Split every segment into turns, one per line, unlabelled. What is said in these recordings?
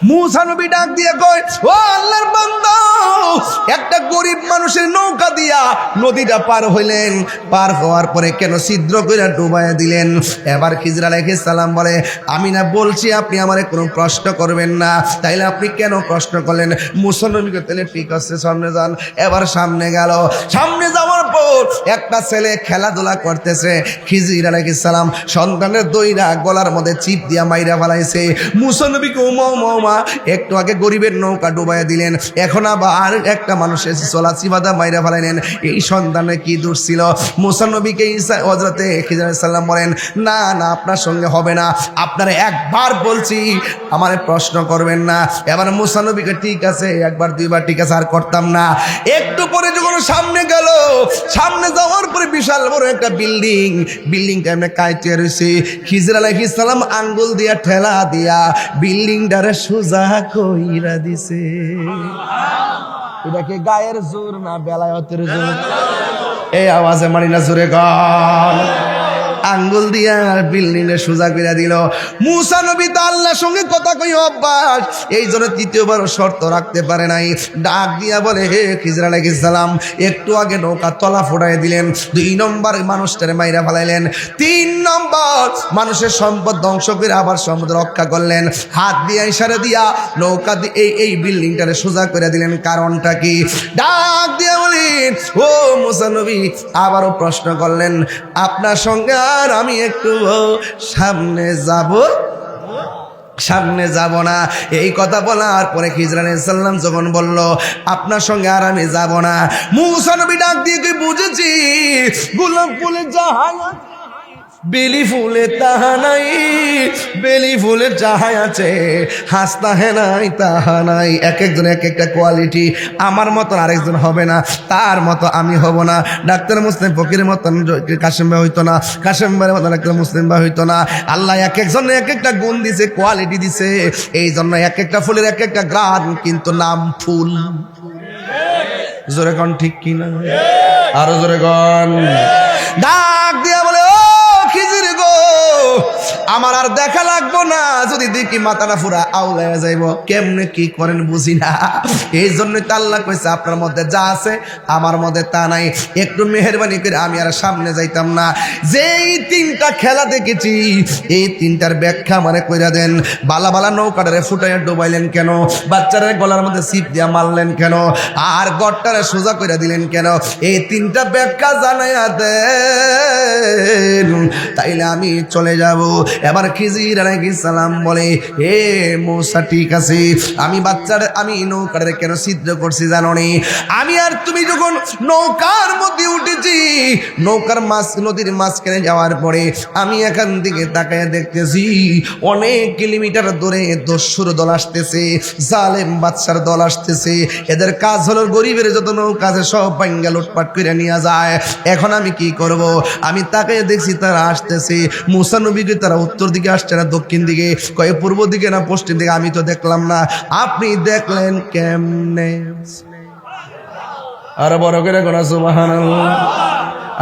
মূসা নবী ডাক দিয়ে কয়, ও আল্লাহর বান্দা, একটা গরিব মানুষের নৌকা দিয়া নদীটা পার হইলেন, পার হওয়ার পরে কেন ছিদ্র করে ডুবাইয়া দিলেন? এবার খিজর আলাইহিস সালাম বলে, আমি না বলছি আপনি আমারে কোনো প্রশ্ন করবেন না, তাইলে আপনি কেন প্রশ্ন করলেন? মূসা নবীকে তাহলে ঠিক আছে সামনে যান। এবার সামনে গেল। সামনে যাওয়ার পর একটা ছেলে খেলাধুলা করতেছে। খিজর আলাইহিস সালাম সন্তানের দইরা গলার মধ্যে চিপ দিয়া মাইরা ফেলাইছে। মূসা নবীকে ওমা একটু আগে গরিবের নৌকা ডুবাইয়া দিলেন, এখন আবার একটা মানুষের চলা চিবাদা মাইরা ফেলাইলেন। এই সন্তানের কি দোষ ছিল? মূসা নবীকে হযরতে খিজর আলাইহিস সালাম বলেন, না না, আপনার সঙ্গে হবে না, আপনারা একবার বলছি আমারে প্রশ্ন করবেন না। এবার মূসা নবীকে ঠিক আছে, একবার দুইবার ঠিক আছে, আর করতাম না। একটু পরে যখন সামনে গেল, সামনে যাওয়ার পরে বিশাল বড় একটা বিল্ডিংটা এমনি কাইতে রয়েছে। খিজর আলাইহিস সালাম আঙ্গুল দিয়া ঠেলা দিয়া বিল্ডিংটারে সোজা কইরা দিছে। এটা কি গায়ের জোর না বেলায়েতের জোর? এই আওয়াজে মারি না জোরে গান। আঙ্গুল দিয়া বিল্ডিং এ সোজা করে দিল। মূসা নবী তো আল্লাহর সঙ্গে কথা কই অভ্যাস, এই জন্য তৃতীয়বার শর্ত রাখতে পারে নাই। ডাক দিয়া বলে, হে খিজর আলাইহিস সালাম, একটু আগে নৌকা তলা ফুটাই দিলেন, 2 নম্বর মানুষটারে মাইরা ফেলাইলেন, 3 নম্বর মানুষের সম্পদ ধ্বংস করে আবার সম্পদ রক্ষা করলেন। হাত দিয়া ইশারা দিয়া নৌকা দিয়ে এই বিল্ডিংটারে সোজা করে দিলেন। কারণটা কি? ডাক দিয়া বলেন, ও মূসা নবী, আবারও প্রশ্ন করলেন, আপনার সঙ্গে আর আমি একটু সামনে যাব না। এই কথা বলার পরে খিজর আলাইহিস সালাম যখন বলল, আপনার সঙ্গে আর আমি যাব না, মূসা নবী ডাক দিয়ে কি বুঝেছি, গোলাপ ফুলে যাহাই বেলি ফুলে তাহা নাই, বেলি ফুলে যাহাই আছে হাসতা হে নাই তাহা নাই। এক একজন এক একটা কোয়ালিটি। আমার মতন আরেকজন হবে না, তার মতো আমি হব না। ডাক্তার মুসলিম ফকিরের মতন কাশেম ভাই হইতো না, কাশেম ভাইয়ের মতন একটা মুসলিম ভাই হইতো না। আল্লাহ এক একজন এক একটা গুণ দিছে, কোয়ালিটি দিছে। এই জন্য এক একটা ফুলের এক একটা গ্রান, কিন্তু নাম ফুল। জোরে কন ঠিক কিনা? আরো জোরে কন। ডাক দিয়া বলে, ও খিজির গো, আমার আর দেখা লাগবো না, যদি দেখি মাথাটা পুরা আউলাইয়া যাইব। কেমনে কি করেন বুঝি না। এই জন্যই তো আল্লাহ কইছে, আপনার মধ্যে যা আছে আমার মধ্যে তা নাই। একটু মেহেরবানি করে আমি আর সামনে যাইতাম না। যেই 3টা খেলা দেখেছি, এই 3টার ব্যাখ্যা আমারে কইরা দেন। বালা বালা নৌকাটারে ফুটাইয়া ডুবাইলেন কেন? বাচ্চারে গলার মধ্যে সিপ দিয়া মারলেন কেন? আর গড়টারে সোজা কইরা দিলেন কেন? এই 3টা ব্যাখ্যা জানাইয়া দেন, তাইলে আমি চলে যাব। এবার খিজির আলাইহিস সালাম বলে, হে মূসা, ঠিক আছে, আমি নৌকারে কেন ছিদ্র করছি জানো নি? আমি আর তুমি যখন নৌকার মধ্যে উঠেছি, নদীর মাঝখানে যাওয়ার পরে আমি এখান থেকে তাকায় দেখতেছি অনেক কিলোমিটার দূরে দস্যুর দল আসতেছে, জালেম বাদশার দল আসতেছে। এদের কাজ হলো গরিবের যত নৌকা আছে সব ভাঙ্গা লুটপাট করে নিয়ে যায়। এখন আমি কি করব? আমি তাকায় দেখছি তারা আসতেছে। মূসা নবীকে তারা উত্তর দিকে আসছে না দক্ষিণ দিকে, কয়ে পূর্ব দিকে না পশ্চিম দিকে, আমি তো দেখলাম না। আপনি দেখলেন কেমনে? আর বড় করে কোন সুবহানাল্লাহ,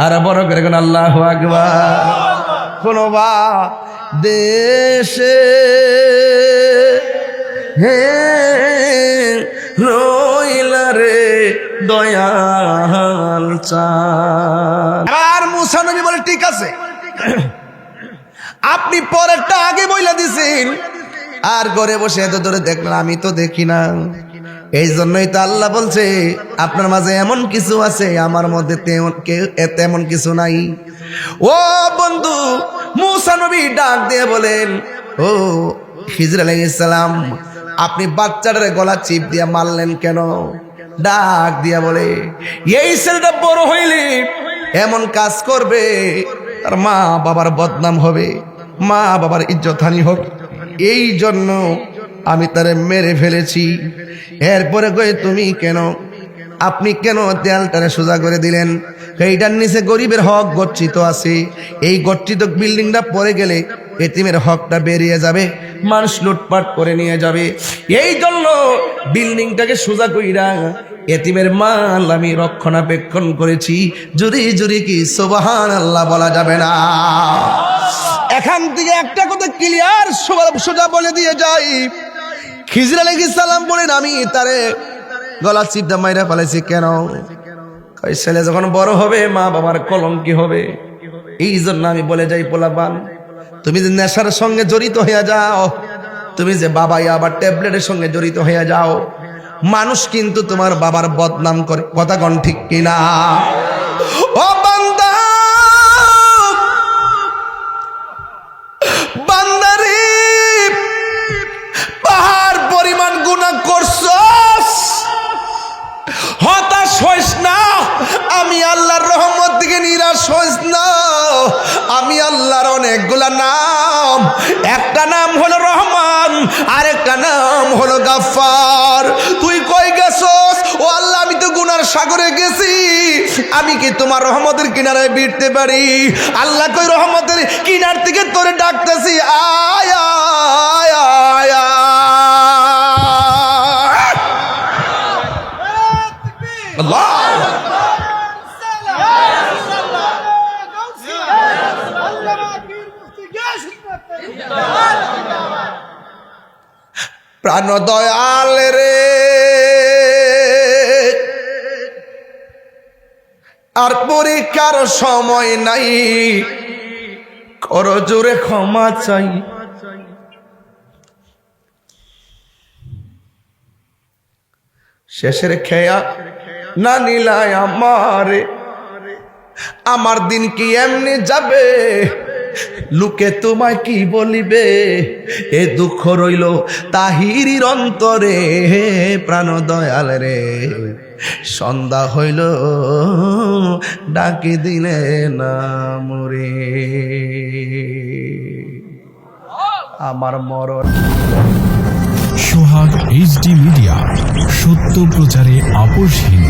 আর বড় করে কোন আল্লাহু আকবার। কোন বা দেশে হে রইলা রে দয়াল চাঁদ। আর মূসা নবী বলে, ঠিক আছে, আপনি পরেরটা আগে বইলা দিছেন, আর ঘরে বসে এত ধরে দেখলাম, আমি তো দেখি না। এই জন্যই তো আল্লাহ বলছে, আপনার মাঝে এমন কিছু আছে, আমার মধ্যে তেমন কিছু নাই। ও বন্ধু, মূসা নবী ডাক দিয়ে বলেন, ও খিজির আলাইহিস সালাম, আপনি বাচ্চাটারে গলা চিপ দিয়ে মারলেন কেন? ডাক দিয়া বলে, এই ছেলেটা বড় হইলে এমন কাজ করবে, তার মা বাবার বদনাম হবে, মা বাবার ইজ্জতহানি হবে, এই জন্য আমি তারে মেরে ফেলেছি। এরপরে কয়ে, তুমি কেন, আপনি কেন দেয়ালটারে সোজা করে দিলেন? এইটার নিচে গরিবের হক গচ্ছিত আছে, এই গচ্ছিত বিল্ডিংটা পড়ে গেলে এতিমের হকটা বেরিয়ে যাবে, মানুষ লুটপাট করে নিয়ে যাবে। এই জন্য বিল্ডিংটাকে সোজা কইরা এতিমের মাল আমি রক্ষণাবেক্ষণ করেছি। জুরি জুরি কি সুবহানাল্লাহ বলা যাবে না? এখান থেকে একটা কথা ক্লিয়ার সোজা বলে দিয়ে যাই, খিজির আলাইহিস সালাম বলেন আমি তারে গলা চিপটা মাইরা ফেলাইছি। কেন? কই ছেলে যখন বড় হবে মা বাবার কলঙ্কি হবে, এই জন্য আমি বলে যাই পোলাপান, তুমি যে নেশার সঙ্গে জড়িত হয়ে যাও, তুমি যে বাবাই আবার ট্যাবলেটের সঙ্গে জড়িত হয়ে যাও, মানুষ কিন্তু তোমার বাবার বদনাম করে। কথা কোন ঠিক কিনা? ও বান্দা, বান্দারে পাহাড় পরিমাণ গুনাহ করছস, হতাশ হইস না। আমি আল্লাহর রহমত থেকে নিরাশ হইস না। আমি আল্লাহর অনেকগুলা নাম, একটা নাম হলো রহমান, আরেকটা নাম হলো গাফফার। তুই কই গেছস? ও আল্লাহ, আমি তো গুনার সাগরে গেছি, আমি কি তোমার রহমতের কিনারায় ভিড়তে পারি? আল্লাহ কই রহমতের কিনার থেকে তোরে ডাকতেছি, আয় আয় আয় আল্লাহ। প্রাণ দয়াল রে, আর পরীক্ষার সময় নাই, করো জোরে ক্ষমা চাই। শেষের খেয়া না নিলাই আমারে, আমার দিন কি এমনি যাবে, লোকে তোমায় কি বলিবে, এ দুঃখ রইল তাহিরির অন্তরে। প্রাণ দয়াল রে, সন্ধ্যা হইল ডাকি দিলে না মরে, আমার মরণ।
সোহাগ এইচডি মিডিয়া, সত্য প্রচারে আপোষহীন।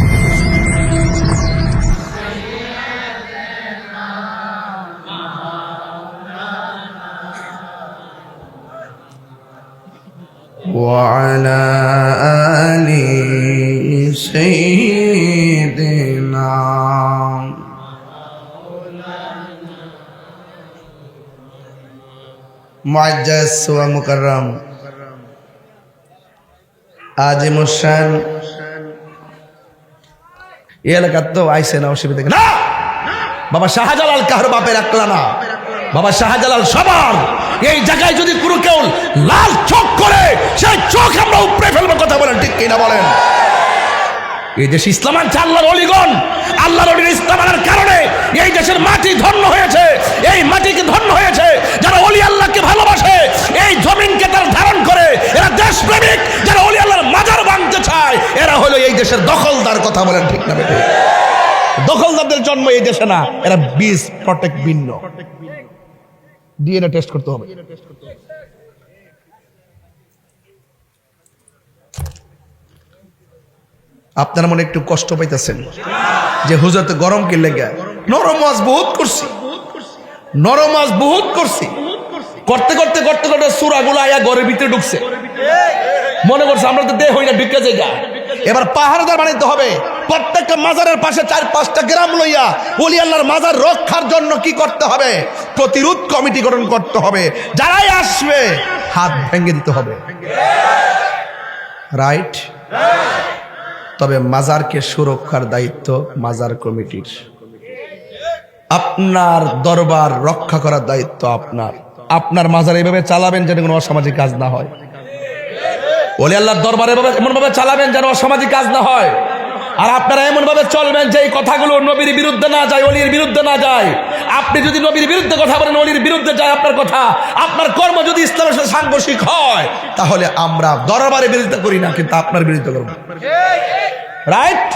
وعلى آل سيدنا মুআজ্জাজ ওয়া মুকাররম আজিমুশান এই এলাকার তো আইসে না, অসুবিধা না। বাবা শাহজালাল কাহার বাপের একলা না, বাবা শাহজালাল সবার। এই জায়গায় যদি কোনো কেউ লাল চোখ করে, সেই চোখ আমরা উপরে ফেলবো। কথা বলেন ঠিক কিনা বলেন? এই দেশ ইসলাম আনছে আল্লাহর অলিগণ, আল্লাহর অলির ইসলাম আনার কারণে এই দেশের মাটি ধন্য হয়েছে। এই মাটিকে ধন্য হয়েছে যারা অলি আল্লাহকে ভালোবাসে, এই জমিনকে তারা ধারণ করে। এরা দেশপ্রেমিক, যারা অলি আল্লাহর মাজার ভাঙতে চায়, এরা হলো এই দেশের দখলদার। কথা বলেন ঠিক না বেঠিক? দখলদারদের জন্ম এই দেশে না, এরা বীজ প্রটেক্ট ভিন্ন। ডিএনএ টেস্ট করতে হবে। আপনারা মনে একটু কষ্ট পাইতেছেন যে হুজুর তো গরম কি লেগে, নরম মাছ বহুত করছি, নরম মাছ বহুত করছি, করতে করতে করতে করতে সূরাগুলো আয়া ঘরের ভিতরে ঢুকছে। মনে করছে আমরা তো দেহ হই না, ঢুকে জায়গা। এবার পাহাড়দার বানাইতে হবে। প্রত্যেকটা মাজারের পাশে 4-5টা গ্রাম লইয়া ওলি আল্লাহর মাজার রক্ষার জন্য কি করতে হবে? প্রতিরোধ কমিটি গঠন করতে হবে। যারাই আসবে হাত ভেঙে দিতে হবে। রাইট? তবে মাজারকে সুরক্ষার দায়িত্ব মাজার কমিটির। আপনার দরবার রক্ষা করার দায়িত্ব আপনার। আপনার মাজার এইভাবে চালাবেন যেন কোনো অসামাজিক কাজ না হয়। ওলি আল্লাহর দরবার এমন ভাবে চালাবেন যেন অসামাজিক কাজ না হয়। আর আপনারা এমন ভাবে চলবেন যে এই কথাগুলো নবীর বিরুদ্ধে না যায়, অলির বিরুদ্ধে না যায়। আপনি যদি নবীর বিরুদ্ধে কথা বলেন, অলির বিরুদ্ধে যায় আপনার কথা, আপনার কর্ম যদি ইসলামের সাথে সাংঘর্ষিক হয়, তাহলে আমরা দরবারে বিরোধিতা করি না, কিন্তু আপনার বিরুদ্ধে করব। রাইট?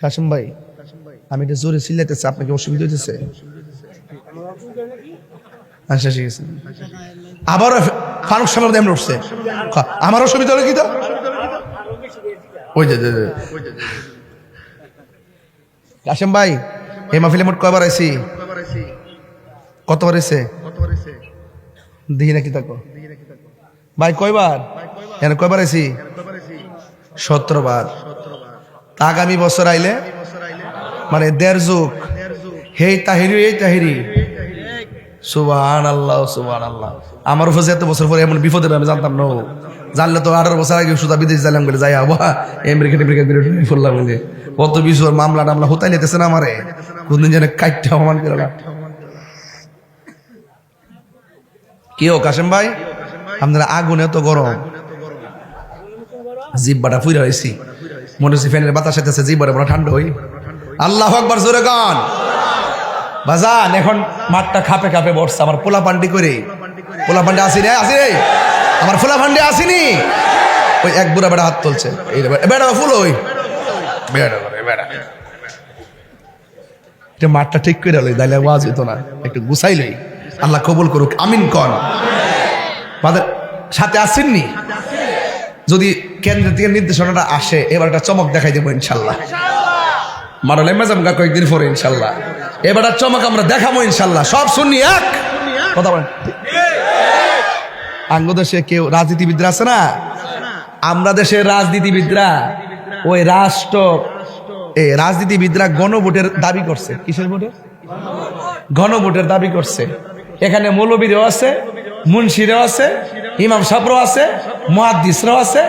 কাসিম ভাই, আমি এটা জোরে চিল্লাইতেছি, আপনাকে অসুবিধা হইতেছে? আচ্ছা ঠিক আছে। আবার ফারুক সাহেব এমন উঠছে, আমার অসুবিধা হলো কি? তো ওই যে কাসিম ভাই, এই মাহফিলে মোট কয়বার আইছি? কতবার আইছে দেখি নাকি তাকো ভাই? কয়বার এখানে কয়বার আইছি? 17 বার। আগামী বছর আইলে মানে 1.5 যুগ। হেই তাহিরি, এই তাহিরি সুবহানাল্লাহ সুবহানাল্লাহ। আমার উপর এত বছর পরে এমন বিপদে আমি জানতাম না। জানলে তো 18 বছর আগে সুদা বিদেশ যাইলাম বলে যাই আবা আমেরিকা ফুললাম বলে কত বিষয় মামলা টামলা হতাই নিতেছে না আমারে কোনদিন যেন কাইটটা অমান করে না। কি ও কাশেম ভাই আপনারা আগুনে তো গরম জিব্বাটা ফুইরা হয়েছি মনে হচ্ছে ফ্যানের বাতাস আইতেছে জিব্বাটা বড় ঠান্ডা হই। আল্লাহু আকবার জোরে গান বাজান। এখন মাঠটা খাপে খাপে বসছে আমার পোলা পান্ডি করে পোলা পান্ডি আসি রে আমার পোলা পান্ডি আসিনি ওই এক বুড়া বেড়া হাত তুলছে এই বেড়া ফুল ওই বেড়া মাঠটা ঠিক করে লই দাইলে আওয়াজ হইতো না একটু গুছাই লই। আল্লাহ কবুল করুক আমিন কন। আমাদের সাথে আসেননি যদি কেন্দ্র থেকে নির্দেশনাটা আসে এবার একটা চমক দেখাই দেবো ইনশাল্লাহ। মারলে মেজামগা কয়েকদিন পরে ইনশাল্লাহ এবার চমক আমরা দেখাবো ইনশাল্লাহ। সব শুনি এক কথা বলেন। আঙ্গ দেশে কেউ রাজনীতিবিদরা আছে না আমরা দেশের রাজনীতিবিদরা ওই রাজনীতিবিদরা গণভোটের দাবি করছে। কিসের ভোটের? গণভোটের দাবি করছে। এখানে মৌলবীরাও আছে মুন্সিরাও আছে ইমাম সাহেবরাও আছে মুহাদ্দিসরাও আছে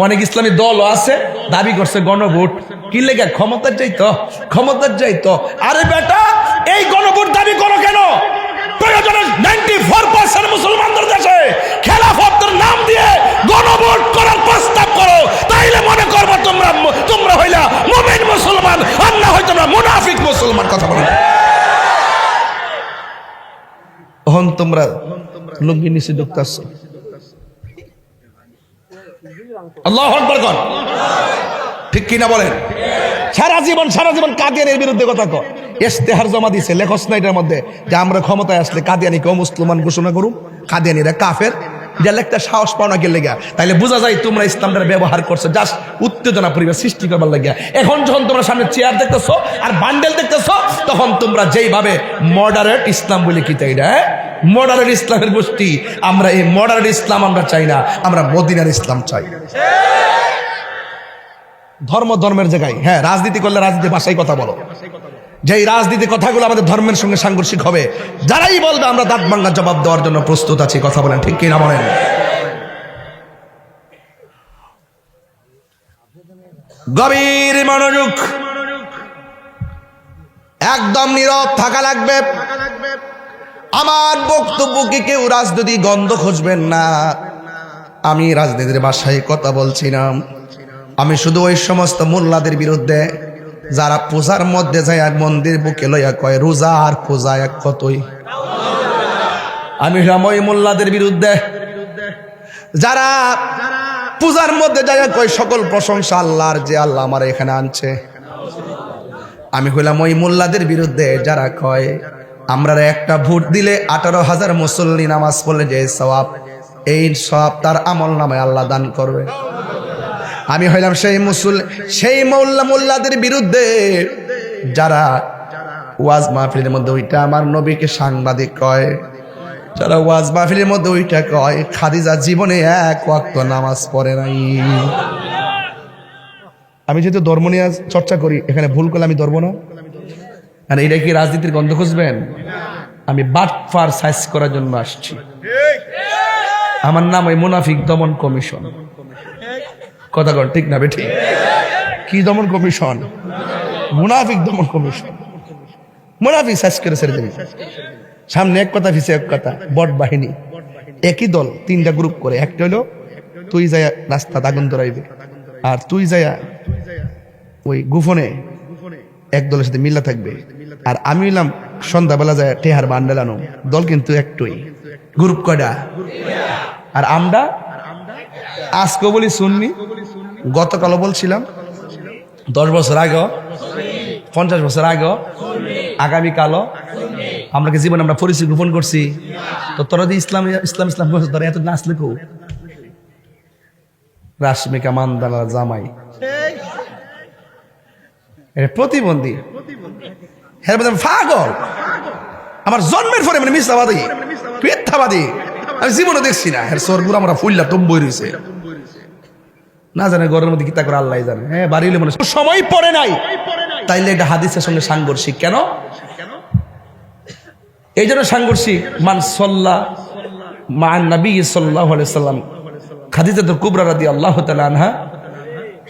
অনেক ইসলামী দলও আছে দাবি করছে গণভোট। কি লেগে? ক্ষমতার চাইতো। আরে বেটা এই গণভোট দাবি করো কেন? 94% মুসলমানদের দেশে খেলাফতের নাম দিয়ে গণভোট করার প্রস্তাব করো তাইলে মনে করবো তোমরা হইলা মুমিন মুসলমান আর না হয় তোমরা মুনাফিক মুসলমান। কথা বলো এখন তোমরা লুঙ্গি নিচে ঢুকতেছ। আল্লাহু আকবার কর ঠিক কিনা বলেন? সারা জীবন কাদিয়ানির বিরুদ্ধে কথা কর। ইশতেহার জমা দিছে লেখস না এটার মধ্যে যে আমরা ক্ষমতায় আসলে কাদিয়ানিকে মুসলমান ঘোষণা করুম কাদিয়ানিরা কাফের। এটা লেখতে সাহস পাও না কে লেগা? তাইলে বোঝা যায় তোমরা ইসলামটা ব্যবহার করছো জাস্ট উত্তেজনা পরিবেশ সৃষ্টি করবার লাগিয়া। এখন যখন তোমরা সামনে চেয়ার দেখতেছো আর বান্ডেল দেখতেছো তখন তোমরা যেইভাবে মডারেট ইসলাম বলে কি চাই না মডারেট ইসলামের গোষ্ঠী আমরা এই মডারেট ইসলাম আমরা চাই না আমরা মদিনার ইসলাম চাই। ধর্মের জায়গায় হ্যাঁ রাজনীতি করলে রাজনীতি ভাষায় কথা বলো। যেই রাজনীতি কথাগুলো আমাদের ধর্মের সঙ্গে সাংঘর্ষিক হবে যারাই বলবে আমরা দাঁত ভাঙা জবাব দেওয়ার জন্য প্রস্তুত আছি। কথা বলেন ঠিক কিনা বলেন? গভীর মনোযোগ একদম নীরব থাকা লাগবে। আমার বক্তব্যকে কেউ রাজনীতি গন্ধ খুঁজবেন না। আমি রাজনীতির ভাষায় কথা বলছি না। আমি শুধু ওই সমস্ত মোল্লাদের বিরুদ্ধে যারা পূজার মধ্যে যায় মন্দির বুকে লইয়া কয় রোজা আর পূজা এক কতই। আমি ওই মোল্লাদের বিরুদ্ধে যারা পূজার মধ্যে যায় কয় সকল প্রশংসা আল্লাহর যে আল্লাহ আমার এখানে আনছে। আমি হইলাম ওই মোল্লাদের বিরুদ্ধে যারা কয় আমরা একটা ভোট দিলে 18,000 মুসল্লি নামাজ পড়লে যে সওয়াব এই সওয়াব তার আমল নামে আল্লাহ দান করবে। আমি হইলাম সেই মোল্লাদের বিরুদ্ধে যারা ওয়াজ মাহফিলের মধ্যে ওইটা আমার নবীকে সাংবাদিক কয়, যারা ওয়াজ মাহফিলের মধ্যে ওইটা কয় খাদিজা জীবনে এক ওয়াক্ত নামাজ পড়ে নাই। আমি যেহেতু ধর্ম নিয়ে চর্চা করি এখানে ভুল করলে আমি ধরবো না। আর এটা কি রাজনীতির গন্ধ খুঁজবেন? আমি বাটফার সাইজ করার জন্য আসছি। আমার নাম ওই মুনাফিক দমন কমিশন। কথা কর ঠিক না বেঠিক? কি দমন কমিশন? মুনাফিক দমন কমিশন। মুনাফিক সাইজ করে ছেড়ে দেবে। সামনে এক কথা পিছে এক কথা। বট বাহিনী একই দল 3টা গ্রুপ করে। একটা হলো তুই যায় রাস্তা আগুন ধরাইবে আর তুই যায় ওই গোপনে এক দলের সাথে মিল্লা থাকবে আর আমি হইলাম সন্ধ্যাবেলা যায় টেহার বান্ডেল আনো। দল কিন্তু একটুই। গ্রুপ কয়টা? আর আমরা আজকে বলি শুননি গতকালও বলছিলাম 10 বছর আগে 50 বছর আগে আগামীকালও আমরা কি জীবনে আমরা পরিচয় গোপন করছি? তো তোরা দিয়ে ইসলাম ইসলাম ইসলাম তোরা এত নাচলে কো রাশমিকা মান্দালা জামাই এটা প্রতিবন্ধী হ্যাঁ পাগল। আমার জন্মের পরে মানে মিথ্যাবাদী মিথ্যাবাদী আমি জীবনে দেখছি না। হ্যাঁ সরগুলো আমরা ফুললা টম্বই রয়েছে না জানে ঘরের মধ্যে কিতা করে আল্লাহ জানে। হ্যাঁ বাড়ি হলে মনে সময় পড়ে নাই তাইলে এটা হাদিসের সঙ্গে সাংঘর্ষিক। কেন? এই জন্য সাংঘর্ষিক মান সল্লা মা নবী সাল্লাল্লাহু আলাইহি সাল্লাম খাদিজাতুল কুবরা রাদিয়াল্লাহু তাআলা আনহা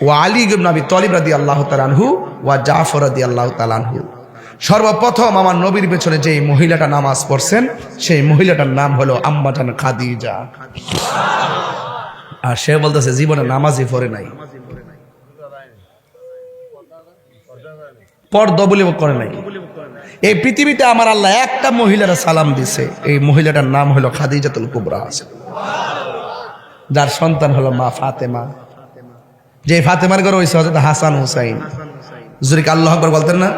ওয়া আলী ইবনে আবি তালিব রাদিয়াল্লাহু তাআলা আনহু ওয়া জাফর রাদিয়াল্লাহু তাআলা আনহু। সর্বপ্রথম আমার নবীর পেছনে যে মহিলাটা নামাজ পড়ছেন সেই মহিলাটার নাম হলো আম্মাজান খাদিজা। আর সে বলতেছে জীবনে নামাজই পড়ে নাই, পর্দা বলে করে নাই। এই পৃথিবীতে আমার আল্লাহ একটা মহিলার সালাম দিছে, এই মহিলাটার নাম হলো খাদিজাতুল কুবরা, যার সন্তান হলো মা ফাতেমা। যে ফাতেমার ঘরে হয়েছে হযরত হাসান হুসাইন। জুরিক আল্লাহু আকবার বলতেন না?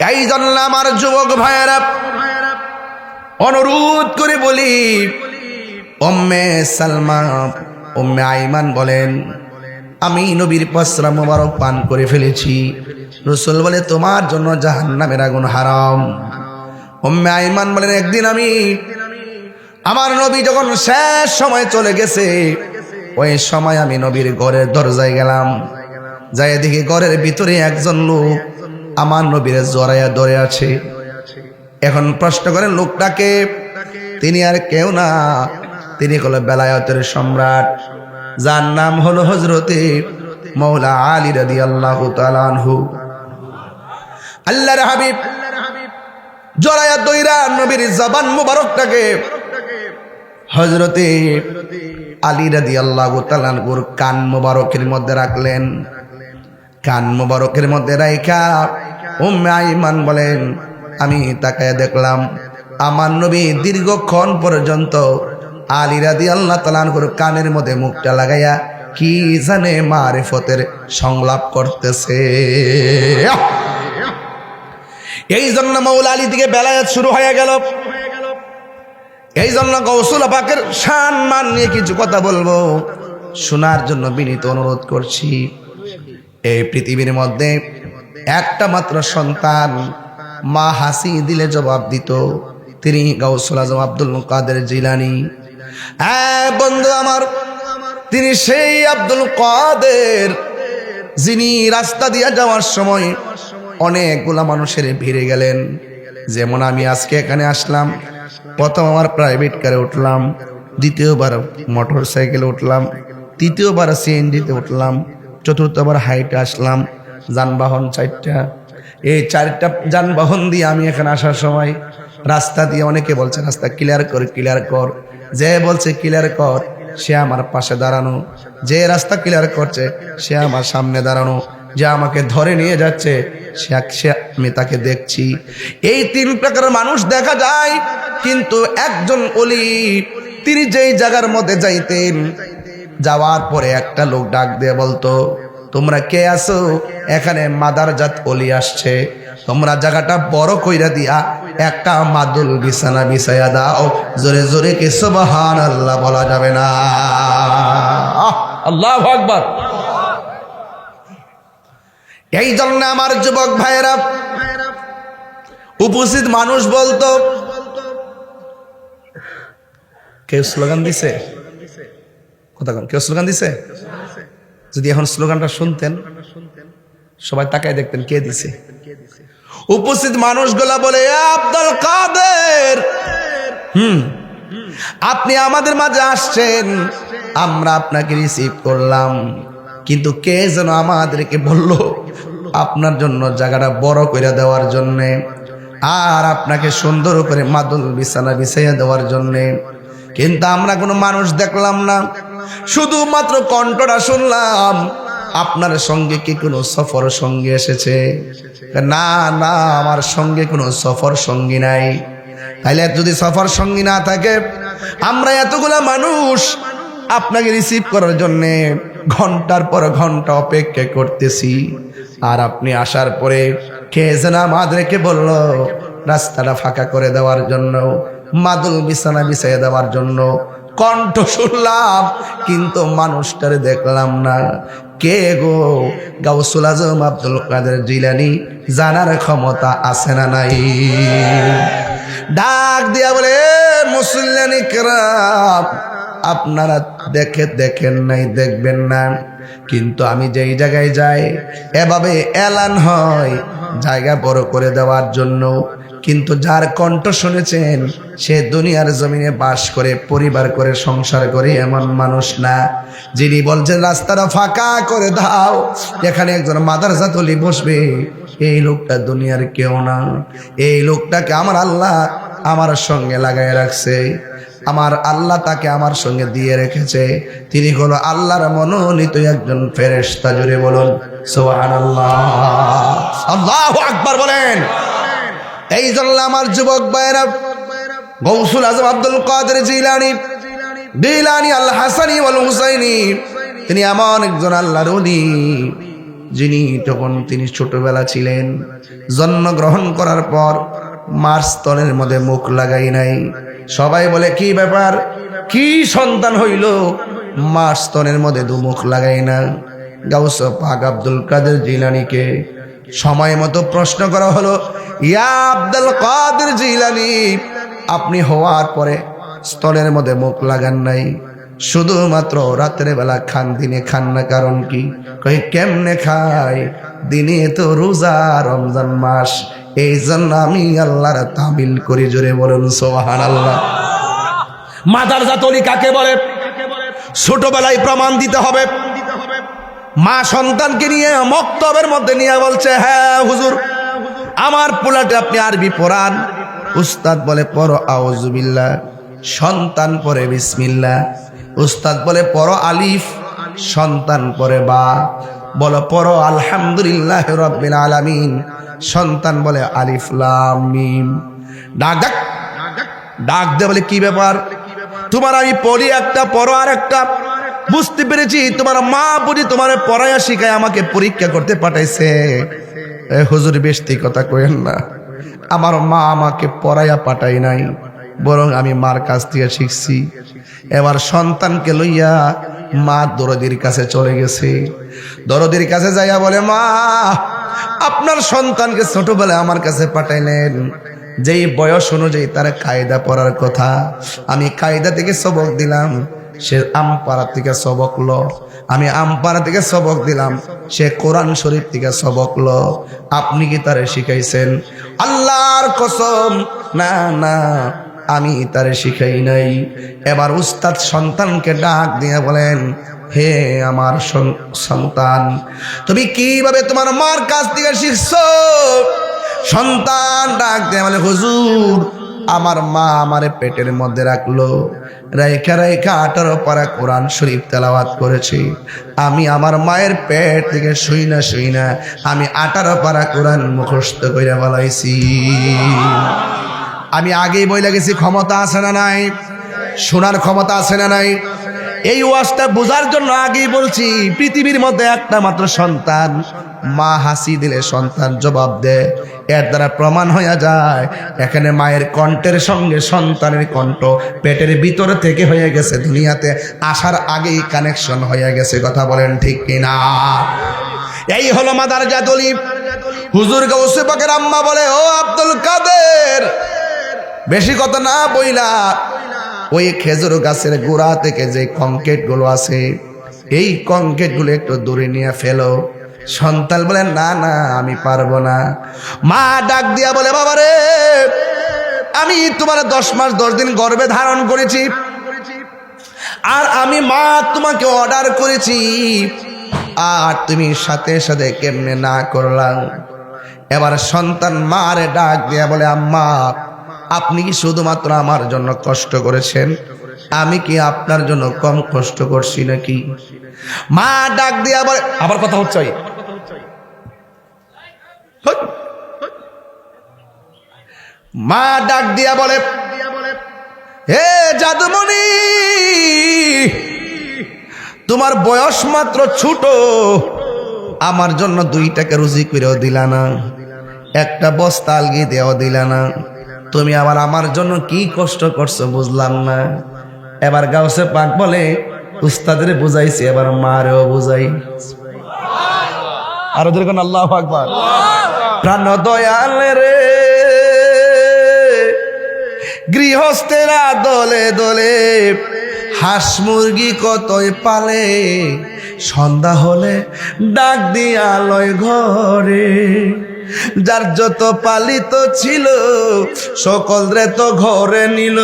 এই জন্য আমার যুবক ভাইয়েরা অনুরোধ করে বলি, উম্মে সালমা উম্মে আইমান বলেন আমি নবীর পসরা মোবারক পান করে ফেলেছি। রাসূল বলে তোমার জন্য জাহান্নামের আগুন হারাম। উম্মে আইমান বলেন একদিন আমি আমার নবী যখন শেষ সময় চলে গেছে, ওই সময় আমি নবীর ঘরের দরজায় গেলাম, যাই দেখি ঘরের ভিতরে একজন লোক আমার নবীর জড়াইয়া ধরে আছে। এখন প্রশ্ন করেন লোকটাকে, তিনি আর কেউ না, তিনি হলো বেলায়েতের সম্রাট, যার নাম হলো হযরতে মাওলা আলী রাদিয়াল্লাহু তাআলা আনহু। আল্লাহর হাবিব জড়াইয়া দইরা নবীর জবান মুবারকটাকে হযরতে আলী রাদিয়াল্লাহু তাআলা আনহুর কান মুবারকের মধ্যে রাখলেন। কান মুবারকের মধ্যে রাইখা উম্মে আইমান বলেন আমি তাকায় দেখলাম আমার নবী দীর্ঘক্ষণ পর্যন্ত আলী রাদিয়াল্লাহু তাআলা আনহুর কানের মধ্যে মুখটা লাগাইয়া কি জানে মারিফতের সংলাপ করতেছে। এই জন্য মাওলা আলী থেকে বেলায়েত শুরু হয়ে গেল। এই জন্য গৌসুল পাকের শান মান নিয়ে কিছু কথা বলবো, শোনার জন্য বিনীত অনুরোধ করছি। এই পৃথিবীর মধ্যে একটা মাত্র সন্তান মা হাসি দিলে জবাব দিত, তিনি গাউসুল আজম আব্দুল কাদের জিলানী। বন্ধু আমার, তিনি সেই আব্দুল কাদের যিনি রাস্তা দিয়ে যাওয়ার সময় অনেকগুলা মানুষের ভিড়ে গেলেন। যেমন আমি আজকে এখানে আসলাম, প্রথম আমার প্রাইভেট কারে উঠলাম, দ্বিতীয়বার মোটর সাইকেলে উঠলাম, তৃতীয়বার সিএনজিতে উঠলাম, চতুর্থবার হাইটে আসলাম। যানবাহন চারটা, এই চারটা যানবাহন দিয়ে আমি এখানে আসার সময় রাস্তা দিয়ে অনেকে বলছে রাস্তা ক্লিয়ার কর ক্লিয়ার কর, যে বলছে ক্লিয়ার কর সে আমার পাশে দাঁড়ানো, যে রাস্তা ক্লিয়ার করছে সে আমার সামনে দাঁড়ানো, যে আমাকে ধরে নিয়ে যাচ্ছে সে আমি তাকে দেখছি। এই তিন প্রকারের মানুষ দেখা যায়। কিন্তু একজন ওলি, তিনি যেই জায়গার মধ্যে যাইতেন, যাওয়ার পরে একটা লোক ডাক দিয়ে বলতো তোমরা কে আছো? এখানে মাদারজাত ওলি আসছে, তোমরা জায়গাটা বড় কইরা দিয়া একটা মাদুল বিছানা বিছাইয়া দাও। জোরে জোরে কি সুবহানাল্লাহ বলা যাবে না? আল্লাহু আকবার। এই জন্য আমার যুবক ভাইয়েরা, উপস্থিত মানুষ বলতো, কেউ স্লোগান দিছে? কথা কন, কেউ স্লোগান দিছে? যদি এখন স্লোগানটা শুনতেন সবাই তাকায় দেখতেন কে দিছে। উপস্থিত মানুষগুলা বলে আব্দুল কাদের, আপনি আমাদের মাঝে আসছেন, আমরা আপনাকে রিসিভ করলাম, কিন্তু কে যেন আমাদেরকে বলল আপনার জন্য জায়গাটা বড় করে দেওয়ার জন্যে, আর আপনাকে সুন্দর করে মাদুল বিছানা বিছাইয়া দেওয়ার জন্যে। কিন্তু আমরা কোনো মানুষ দেখলাম না, শুধুমাত্র কণ্ঠটা শুনলাম। আপনার সঙ্গে কি কোনো সফর সঙ্গী এসেছে? না না, আমার সঙ্গে কোনো সফর সঙ্গী নাই। তাইলে যদি সফর সঙ্গী না থাকে, আমরা এতগুলা মানুষ আপনাকে রিসিভ করার জন্যে ঘন্টার পর ঘন্টা অপেক্ষা করতেছি, আর আপনি আসার পরে কে যেন আমাদেরকে বলল রাস্তাটা ফাঁকা করে দেওয়ার জন্য, মাদুল বিছানা বিছাইয়া দেওয়ার জন্য। কণ্ঠ শুনলাম কিন্তু মানুষটারে দেখলাম না। কে গো? গাউসুল আজম আব্দুল কাদের জিলানী। জানার ক্ষমতা আছে না নাই? ডাক দিয়া বলে মুসল্লিয়ান ইকরাম, আপনারা দেখেন নাই, দেখবেন না, কিন্তু আমি যেই জায়গায় যাই এভাবে এলান হয় জায়গা বড় করে দেওয়ার জন্য। কিন্তু যার কণ্ঠ শুনেছেন সে দুনিয়ার জমিনে বাস করে, পরিবার করে, সংসার করে এমন মানুষ না। যিনি বলছেন রাস্তাটা ফাঁকা করে দাও, এখানে একজন মাদ্রাসা তলি বসবে, এই লোকটা দুনিয়ার কেউ না। এই লোকটাকে আমার আল্লাহ আমার সঙ্গে লাগাই রাখছে, আমার আল্লাহ তাকে আমার সঙ্গে দিয়ে রেখেছে। তিনি হলো আল্লাহর মনোনীত একজন ফেরেশতা। জোরে বলুন সুবহানাল্লাহ, আল্লাহু আকবার বলেন। এই জন্য আমার যুবক ভাইরা, গৌসুল আজম আব্দুল কাদের জিলানী আল হাসানি ওয়াল হুসাইনি, তিনি এমন একজন আল্লাহর ওলি যিনি তখন তিনি ছোটবেলা ছিলেন, জন্মগ্রহণ করার পর মার স্তনের মধ্যে মুখ লাগাই নাই। সবাই বলে কি ব্যাপার, কি সন্তান হইল, মার স্তনের মধ্যে দু মুখ লাগাই না। গাউস পাক আব্দুল কাদের জিলানীকে সময় মতো প্রশ্ন করা হলো, ইয়া আব্দুল কাদের জিলানী, আপনি হওয়ার পরে স্তনের মধ্যে মুখ লাগান নাই, শুধুমাত্র রাতের বেলা খান, দিনে খান না, কারণ কি? কই কেমনে খাই, দিনে তো রোজা, রমজান মাস, এই জন্য আমি আল্লাহর তামিল করি। জোরে বলুন সুবহানাল্লাহ। মাদ্রাসা তলি কাকে বলে? ছোটবেলায় প্রমাণ দিতে হবে। মা সন্তানকে নিয়ে মক্তবের মধ্যে নিয়ে বলছে, হ্যাঁ হুজুর, আমার পোলাটে আপনি আরবি পড়ান। উস্তাদ বলে পড়ো আউযুবিল্লাহ, সন্তান পড়ে বিসমিল্লাহ। উস্তাদ বলে পড়ো আলিফ, সন্তান পড়ে বা। বলো পড়ো আলহামদুলিল্লাহ রাব্বিল আলামিন, সন্তান বলে আলিফ লাম মিম। ডাক দে বলে কি ব্যাপার, তোমার আমি পড়ি একটা, পড়ো আর একটা। বুঝতে পেরেছি তোমার মা বুঝি তোমার পড়াইয়া শিখায় আমাকে পরীক্ষা করতে পাঠাইছে। হুজুর বেশি কথা কইেন না, আমার মা আমাকে পড়াইয়া পাঠাই নাই, বরং আমি মার কাছ থেকে শিখছি। এবার সন্তানকে লইয়া মা দরদির কাছে চলে গেছে। দরদির কাছে যাইয়া বলে, মা আপনার সন্তানকে ছোটবেলায় আমার কাছে পাঠাইলেন, যেই বয়স অনুযায়ী তার কায়দা পড়ার কথা, আমি কায়দা থেকে সবক দিলাম, সে আমপাড়া থেকে সবক লো। আমি আমপাড়া থেকে সবক দিলাম, সে কোরআন শরীফ থেকে সবক লো। আপনি কি তারে শিখাইছেন? আল্লাহর কসম, না না, আমি তারে শিখাই নাই। এবার উস্তাদ সন্তানকে ডাক দিয়ে বলেন, হে আমার সন্তান, তুমি কিভাবে তোমার মার কাছ থেকে শিখছো? সন্তান ডাক দিয়ে বলে, হুজুর, আমার মা আমারে পেটের মধ্যে রাখলো, রাইখা 18 পারা কোরআন শরীফ তেলাওয়াত করেছি। আমি আমার মায়ের পেট থেকে শুই না আমি 18 পারা কোরআন মুখস্থ কইরা বলাইছি। আমি আগেই বইলা গেছি, ক্ষমতা আছে না নাই? শোনার ক্ষমতা আছে না নাই? এই ওয়াজটা বোঝার জন্য আগেই বলছি, পৃথিবীর মধ্যে একটা মাত্র সন্তান, মা হাসি দিলে সন্তান জবাব দেয়। এর দ্বারা প্রমাণ হয়ে যায় এখানে মায়ের কণ্ঠের সঙ্গে সন্তানের কণ্ঠ পেটের ভিতরে থেকে হয়ে গেছে, দুনিয়াতে আসার আগেই কানেকশন হয়ে গেছে। কথা বলেন ঠিক কিনা? এই হলো মাদ্রাসা তলি। হুজুর গাউসে পাকের আম্মা বলে, ও আব্দুল কাদের, বেশি কথা না বইলা ওই খেজুর গাছের গোড়া থেকে যে কংক্রিট গুলো আছে, এই কংক্রিট গুলো একটু দূরে নিয়ে ফেলো। সন্তান বলে, না না, আমি পারবো না। মা ডাক দিয়া বলে, বাবারে, আমি তোমার 10 মাস 10 দিন গর্ভে ধারণ করেছি, আর আমি মা তোমাকে অর্ডার করেছি, আর তুমি সাথে সাথে কেমনে না করলাম? এবার সন্তান মারে ডাক দিয়া বলে, আম্মা, আপনি কি শুধুমাত্র আমার জন্য কষ্ট করেছেন? আমি কি আপনার জন্য কম কষ্ট করছি নাকি? মা ডাক দিয়া বলে, আবার কথা হচ্ছে, মা ডাক দিয়া বলে, হে জাদুমণি, তোমার বয়স মাত্র ছোট, আমার জন্য 2 টাকা রুজি করেও দিলা না, একটা বস্তা আলগি দেওয়া দিলা না, তুমি আবার আমার জন্য কি কষ্ট করছো বুঝলাম না। এবার গাউসে পাক বলে, উস্তাদের বুঝাইছি, এবার মারেও বুঝাই। আরো দেখুন, আল্লাহু আকবার। প্রাণ দয়াল রে, গৃহস্থেরা দলে দলে হাঁস মুরগি কতই পালে, সন্ধ্যা হলে ডাক দিয়া লয় ঘরে। যার যত পালিত ছিল সকলরে তো ঘরে নিল,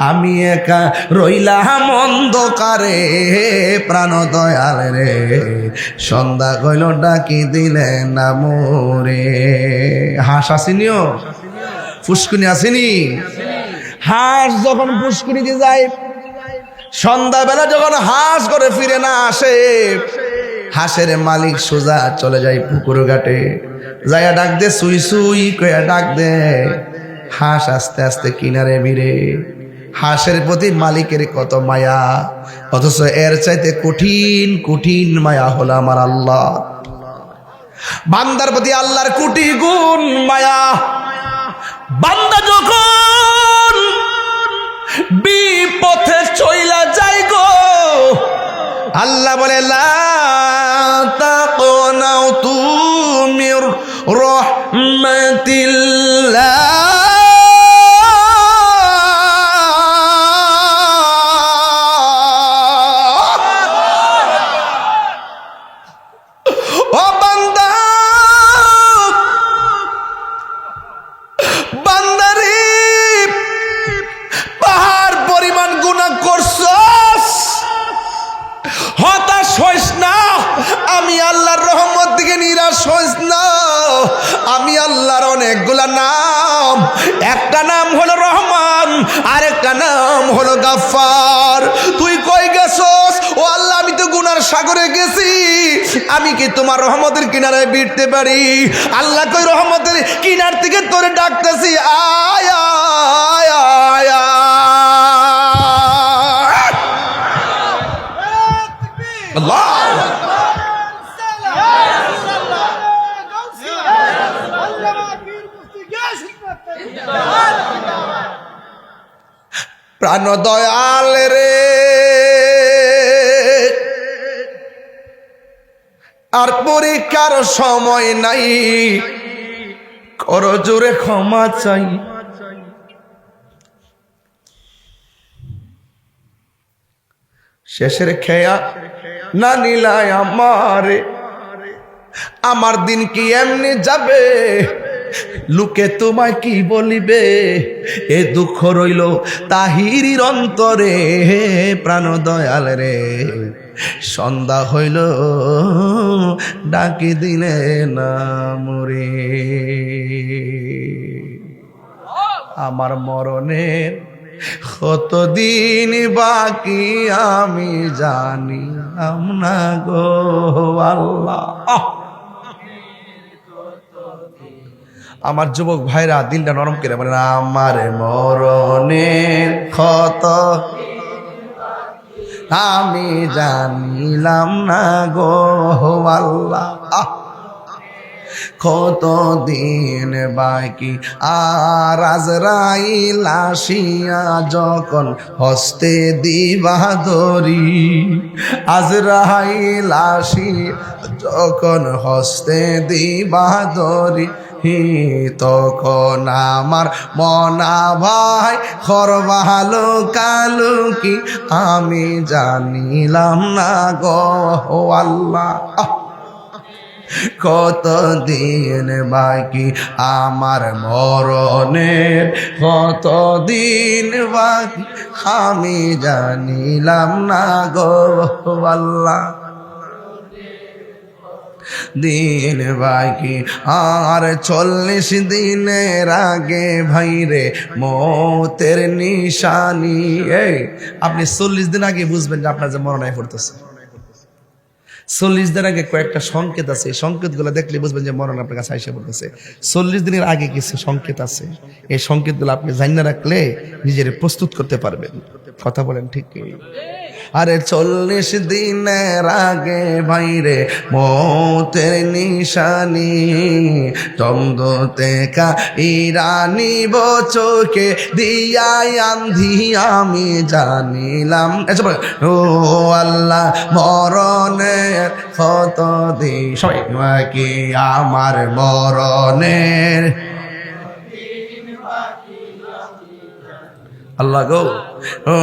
আমি একা রইলাম অন্ধকারে। প্রাণ দয়াল রে, সন্ধ্যা কইল ডাকি দিলে না মোরে। হাঁস আসেনিও, পুষ্কুনি আসেনি? হাঁস যখন পুষ্কুনিতে যায়, সন্ধ্যাবেলা যখন হাঁস করে ফিরে না আসে, হাঁসের মালিক সোজা চলে যায় পুকুর ঘাটে, যাইয়া ডাক দে সুই সুই কইয়া ডাক দে। হাঁস আস্তে আস্তে কিনারে ভিড়ে। হাঁসের প্রতি মালিকের কত মায়া, অথচ এর চাইতে কঠিন কঠিন মায়া হলো আমার আল্লাহ। বান্দার প্রতি আল্লাহর কোটি গুণ মায়া। বান্দা যখন বিপথে চইলা যায় গো, আল্লাহ বলে লা তাকনাতু মির রাহমাতিল্লাহ। ও বান্দা, বান্দারে পাহাড় পরিমাণ গুনাহ করছস, হতাশ হইস না। আমি আল্লাহর রহমত থেকে নিরাশ হইস না। আমি আল্লাহর অনেকগুলা নাম, একটা নাম হলো রহমান, আরেকটা নাম হলো গাফফার। তুই কই গেছস? ও আল্লাহ, আমি তো গুনার সাগরে গেছি, আমি কি তোমার রহমতের কিনারায় ভিড়তে পারি? আল্লাহ কই রহমতের কিনার থেকে তোরে ডাকতেছি, আয় আয় আয় আয়। আল্লাহ প্রাণ দয়াল রে, আর পরীক্ষার সময় নাই, করো জোরে ক্ষমা চাই। শেষের খেয়া না নিলায় আমারে, আমার দিন কি এমনি যাবে? লোকে তোমায় কি বলিবে? এ দুঃখ রইল তাহিরির অন্তরে। প্রাণ দয়াল রে, সন্ধ্যা হইল ডাকি দিলে না মোরে। আমার মরণের কতদিন বাকি আমি জানি না গো আল্লাহ। আমার যুবক ভাইরা দিলটা নরম করে বলেন, আমার মরণের ক্ষত আমি জানিলাম না গো আল্লাহ। কত দিন বাকি আর আজরাইল আসিয়া যখন হস্তে দিবা ধরি, আজরাইল আসিয়া যখন হস্তে দিবা ধরি, তখন আমার মনা ভাই খরবালো কালু কি আমি জানিলাম না গো আল্লাহ। কত দিন বাকি আমার মরণের, কত দিন বাকি আমি জানিলাম না গো আল্লাহ। দিন বাকি আর 40 দিনের আগে ভাইরে মতের নিশানি। আপনি 40 দিন আগে বুঝবেন যে আপনার যে মরণায় পড়তেছে। 40 দিন আগে কয়েকটা সংকেত আছে, এই সংকেতগুলো দেখলে বুঝবেন যে মরণ আপনার কাছে আইসা পড়তেছে। 40 দিনের আগে কিছু সংকেত আছে, এই সংকেতগুলো আপনি জানিয়ে রাখলে নিজের প্রস্তুত করতে পারবেন। কথা বলেন ঠিক কি? আরে 40 দিনের আগে ভাইরে মতের নিশানি, চন্দ্রতে কা ইরানি চোখে দিয়াই আন্ধি আমি জানিলাম। ও আল্লাহ, মরণের কত দিন সবাই কি আমার মরণের। আল্লাহ গো ও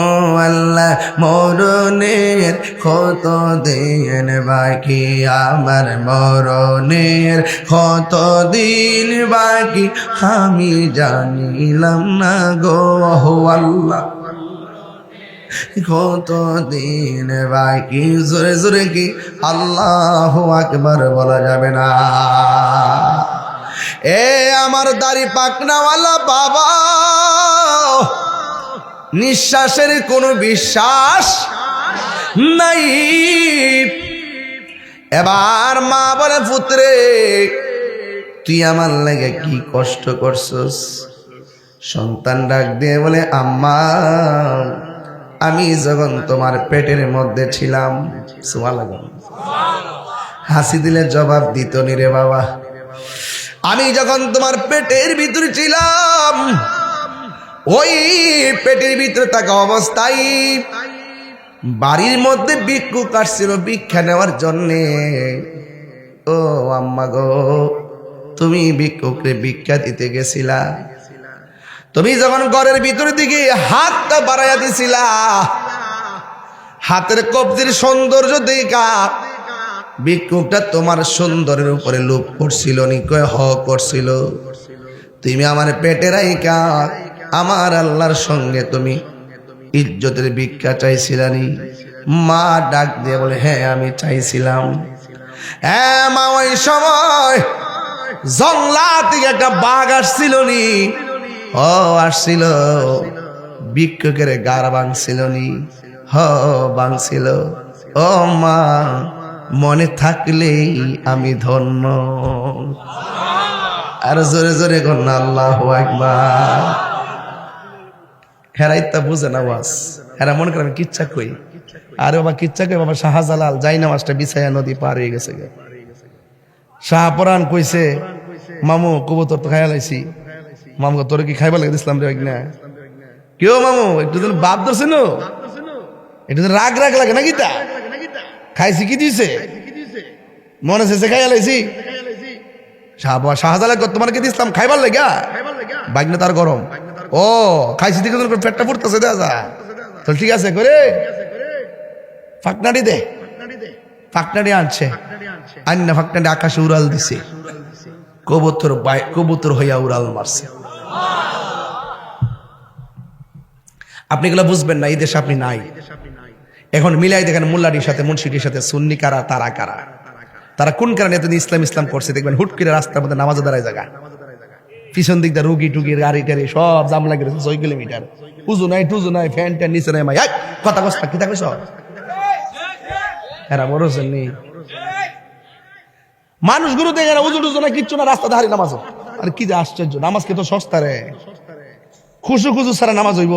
আল্লাহ মরণের কত দিন বাকি, আমার মরণের কত দিন বাকি আমি জানিলাম না গো আল্লাহ, কত দিন বাকি। জোরে জোরে কি আল্লাহু আকবার বলা যাবে না? এ আমার দাড়ি পাকনাওয়ালা বাবা, নিঃশ্বাসের কোনো বিশ্বাস নাই। এবার মা বলে, পুত্রে তুই আমার লাগে কি কষ্ট করছস? সন্তান ডাক দিয়ে বলে, আম্মা আমি যখন তোমার পেটের মধ্যে ছিলাম, সুবহানাল্লাহ, হাসি দিলে জবাব দিত নি রে বাবা, আমি যখন তোমার পেটের ভিতরে ছিলাম, ওই পেটের ভিতরে থাকা অবস্থায় বাড়ির মধ্যে ভিক্ষুক আসছিল ভিক্ষা নেওয়ার জন্যে। ও আম্মা গো, তুমি ভিক্ষুকরে ভিক্ষা দিতে গেছিলা, তুমি যখন ঘরের ভিতরের দিকে হাতটা বাড়াইয়া দিছিলা, হাতের কবজির সৌন্দর্য দেখা ভিক্ষুকটা তোমার সুন্দরের উপরে লোভ করছিল নি? কয় হ করছিল। তুমি আমার পেটে রাইকা আমার আল্লাহর সঙ্গে তুমি ইজ্জতের ভিক্ষা চাইছিলানি? মা ডাক দিয়ে বলে, হ্যাঁ আমি চাইছিলাম। হ্যাঁ মা, ওই সময় জংলা থেকে একটা বাঘ আসছিল নি? ও আসছিল। ভিক্ষুকের গার ভাঙছিল নি? হ ভাঙছিল। ও মা, মনে থাকলেই আমি ধন্য। আর জোরে জোরে কর আল্লাহু আকবার। হেরাইতা বুঝে না বাস, হেরা মনে করে আমি কিচ্ছা কই। আরে বাবা কিচ্ছা কই বাবা, শাহজালাল যাই নামাজটা বিছাইয়া নদী পার হয়ে গেছে। শাহপরান কইছে, মামু কবুতর তো খাইয়া লাইছি। মামু তোর কি খাইবা লাগে দিছিলাম রে না? কেউ মামু একটু দিন বাপ ধরছে নো, একটু রাগ রাগ লাগে নাকি? তা খাইছি কি দিছে? মনে শেষে খাইয়া লাইছি। শাহজালাল তোমার কি দিছিলাম খাইবার লাগা? বাইকনা তার গরম। ও খাইছি দিকে পেটটা ফুটতেছে, দেখা যা তো ঠিক আছে করে ফাঁকনাটি দে। ফাঁকনাটি আনছে, আন্না ফাঁকনাটি আকাশে উড়াল দিছে, কবুতর হইয়া উড়াল মারছে। আপনি এগুলো বুঝবেন না, এই দেশে আপনি নাই। এখন মিলাই দেখেন মোল্লাটির সাথে মুন্সিটির সাথে সুন্নি কারা, তারা কারা, তারা কোন কারণে এতদিন ইসলাম ইসলাম করছে। দেখবেন হুট করে রাস্তার মধ্যে নামাজে দাঁড়ায় জায়গা, পিছন দিক দিয়ে রুগী টুগির গাড়ি টাড়ি সব জাম লাগে 6 কিলোমিটার, উজু নাই টুজু নাই, ফ্যান ট্যান নিচে নাই। মাই কথা কস্তা কি থাকবে সব এরা বড় নেই। মানুষগুলো দেখে উজু টুজু না কিচ্ছু না, রাস্তা ধারি নামাজ। আর কি যে আশ্চর্য, নামাজ কে তো সস্তা রে, খুশু খুশু সারা নামাজ হইব।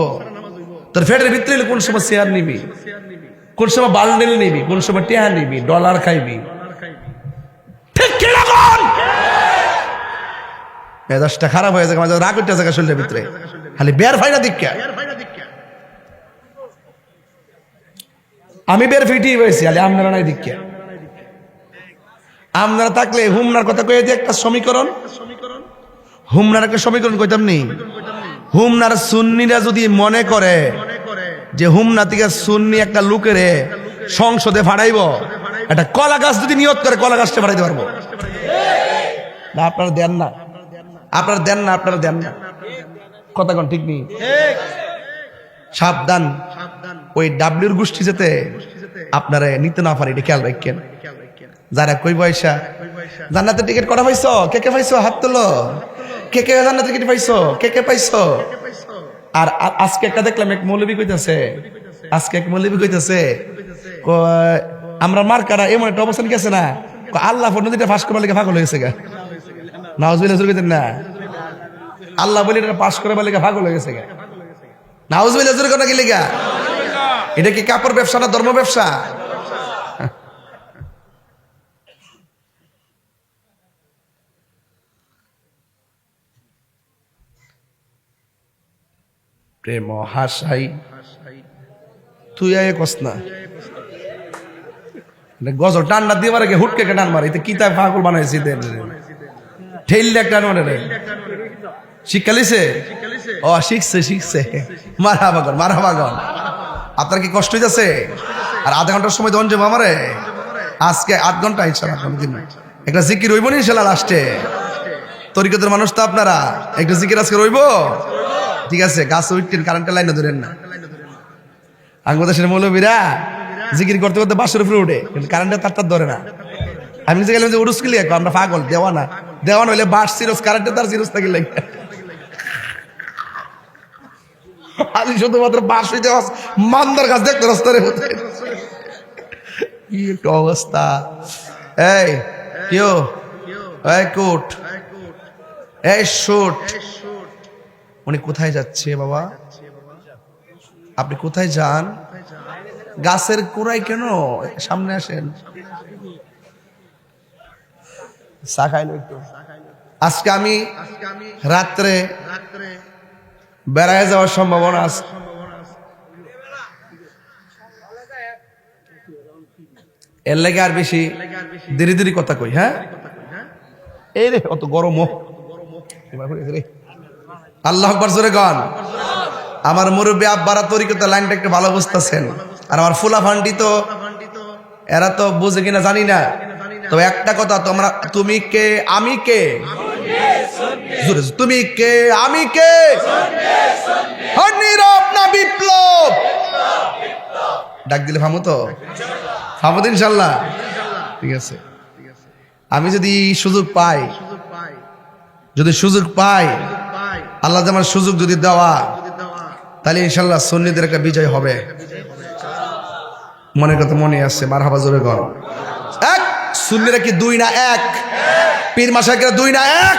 তোর ফেটের ভিতরে কোন সময় শেয়ার নিবি, কোন সময় বান্ডেল নিবি, কোন সময় টেহা নিবি, ডলার খাইবি, ঠিক কিরকম মেজাজটা খারাপ হয়ে যায়, রাগ উঠতে যায় শরীরের ভিতরে, খালি বের ফাইনা দীক্ষা। আমি বের ফিটি হয়েছি, আলে আপনারা নাই দীক্ষা। আপনারা থাকলে হুমনার কথা কয়ে দিয়ে একটা সমীকরণ, হুমনার একটা সমীকরণ কইতাম নি। হুমনার সুন্নিরা যদি মনে করে যে হুমনা থেকে সুন্নি একটা লোকের সংসদে ফাড়াইব, একটা কলা গাছ যদি নিয়ত করে কলা গাছটা ফাড়াইতে পারবো না? আপনারা দেন না, আপনারা দেন না, আপনারা দেন না, কথা কোন ঠিক নেই। সাবধান, ওই ডাব্লিউর গোষ্ঠী যেতে আপনারা নিতে না পারে, এটা খেয়াল রাখেন। যারা কই পয়সা জান্নাতের টিকিট করা পাইছো, কে কে পাইছো হাত তোলো, কে কে জান্নাতের টিকিট পাইছো, কে কে পাইছো। আর আজকে একটা দেখলাম এক মৌলবী কইতাছে, আমরা মার কারা এমন একটা অবস্থান গেছে না, আল্লাহ নদীটা ফাঁস করার লেগে পাগল হয়েছে গা। নাউজুবিল্লাহ কইতেন না, আল্লাহ বলে এটা পাস করার লেগে পাগল হয়ে গেছে গা। নাউজুবিল্লাহ জোরে কথা কি লেগা? এটা কি কাপড় ব্যবসা না ধর্ম ব্যবসা? প্রেম হাসাই তুই আয় কস না, গজল টান্ডা দিয়ে মারে হুটকে টান মারে, কি তাই পাগল বানাইছি ঠেললে টান মারে। শিক্ষা লিছে? ও শিখছে। মারহাবাগন। আপনার কি কষ্ট হইতেছে? আর আধা ঘন্টার সময় দন যাবো আমারে, আজকে 8 ঘন্টা ইনশাআল্লাহ একটা জিকির রইব না ইনশাআল্লাহ লাস্টে। তরিকতের মানুষ তো আপনারা, একটা জিকির আজকে রইব। ঠিক আছে, গাছ উঠতেন, কারেন্টের লাইনে ধরেন না। বাংলাদেশের মৌলবীরা জিকির করতে করতে বাসের উপরে উঠে, কিন্তু কারেন্টের তারটা ধরে না। আমি যে গেলাম যে উড়ুস কিলি, আমরা পাগল। দেওয়ান হইলে বাস সিরোস, কারেন্টের তার সিরোস থাকি লাগে। আমি শুধুমাত্র বাস হইতে মান্দার গাছ দেখতে রাস্তার মধ্যে। কি একটা অবস্থা! এই কেউ, এই কোট, এই শুট, উনি কোথায় যাচ্ছে বাবা? আপনি কোথায় যান? গাছের কোড়াই কেন? সামনে আসেন, চা খাইলো একটু। আজকে আমি রাত্রে বেড়ায় যাওয়ার সম্ভাবনা আছে। এর লাগে আর বেশি দেরি দেরি কথা কই। হ্যাঁ, এই রে অত গরম, আল্লাহ আকবার জোরে গান। আমার মুরব্বী আব্বারা তরিকত লাইনটা একটু ভালো বুঝতেছেন, আর আমার ফুলা ফান্ডি তো এরা তো বুঝে কিনা জানি না। তো একটা কথা, তোমরা তুমি কে আমি কে, তুমি কে আমি কে, নীরব না বিপ্লব? ডাক দিলে ফামু তো, ফামু তো ইনশাল্লাহ। ঠিক আছে, আমি যদি সুযোগ পাই, আল্লাহ আমার সুযোগ যদি দেওয়া, তাহলে ইনশাল্লাহ সুন্নিদের একটা বিজয় হবে। মনের কথা মনে আছে, মারহাবা জোরে গণ। এক সুন্নিরা কি 2 না 1? পীর মাশায়েখরা 2 না 1?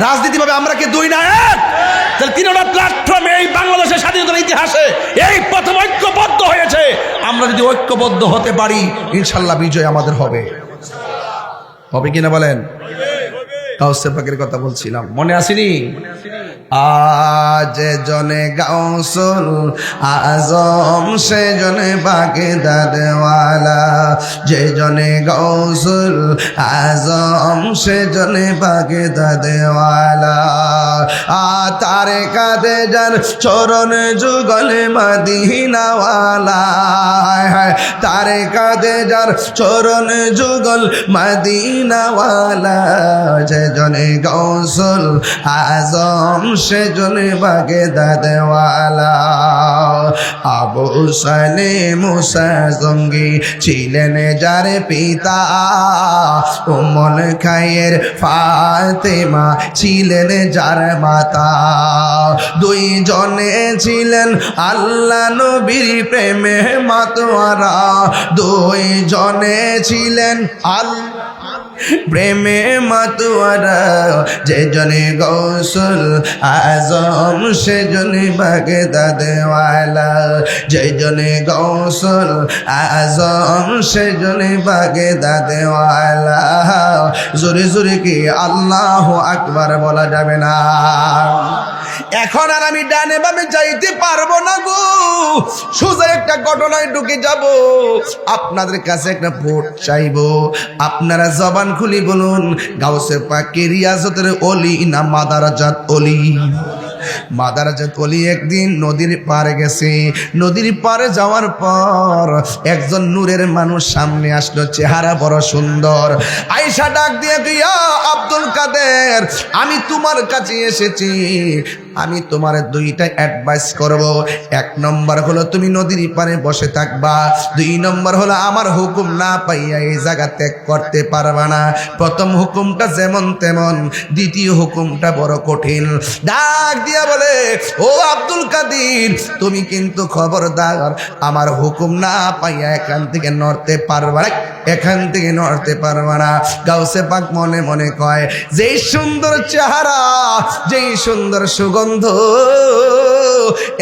রাজনীতি ভাবে আমরা কি 2 না 1? তাহলে 3টা প্ল্যাটফর্মে এই বাংলাদেশের স্বাধীনতার ইতিহাসে এই প্রথম ঐক্যবদ্ধ হয়েছে। আমরা যদি ঐক্যবদ্ধ হতে পারি, ইনশাল্লাহ বিজয় আমাদের হবে। হবে কিনা বলেন? গাউসে পাকের কথা বলছিলাম, মনে আসেনি? আজ জনে গাউসুল আজম, সে জনে বাগদাদওয়ালা। যে জনে গাউসুল আজম, সে জনে বাগদাদওয়ালা। তারে কাদে যার চরণ যুগলে মদিনাওয়ালা। তারে কাদে যার চরণ যুগল মদিনাওয়ালা। যে জনে গাউসুল আজম, সে জনে বাগদাদওয়ালা। আবু সালেম মুসা জঙ্গি ছিলেন যার পিতা। উম্মুল খায়ের ফাতেমা ছিলেন যার মাতা। 2 জনে ছিলেন আল্লাহ নবীর প্রেমে মাতোয়ারা। 2 জনে ছিলেন প্রেমে মাতোয়ারা। যে জনে গাউসুল আজম, সে জনে বাগদাদওয়ালা। যে জনে গাউসুল আজম, সে জনে বাগদাদওয়ালা। জোরে জোরে কি আল্লাহু আকবার বলা যাবে না? এখন আর আমি ডানে বামে যাইতে পারবো না গো। সোজা একটা ঘটনায় ঢুকে যাব। আপনাদের কাছে একটা ভোট চাইবো। আপনারা জবান খুলি বলুন, গাউসে পাকের রিয়াজতের ওলি না মাদারাজাত ওলি? মাদারাজাত ওলি একদিন নদীর পারে গেছে। নদীর পারে যাওয়ার পর একজন নূরের মানুষ সামনে আসলো, চেহারা বড় সুন্দর। আয়েশা ডাক দিয়ে, ইয়া আব্দুল কাদের, আমি তোমার কাছে এসেছি। আমি তোমার 2টা অ্যাডভাইস করব। 1 নম্বর হলো তুমি নদীর পারে বসে থাকবা। 2 নম্বর হলো আমার হুকুম না পাইয়া এই জায়গা ত্যাগ করতে পারবা না। প্রথম হুকুমটা যেমন তেমন, দ্বিতীয় হুকুমটা বড় কঠিন। ডাক দিয়া বলে, ও আব্দুল কাদের, তুমি কিন্তু খবরদার আমার হুকুম না পাইয়া এখান থেকে নড়তে পারবা না, এখান থেকে নড়তে পারবা না। গাউসে পাক মনে মনে কয়, যেই সুন্দর চেহারা, যেই সুন্দর সুগন্ধ,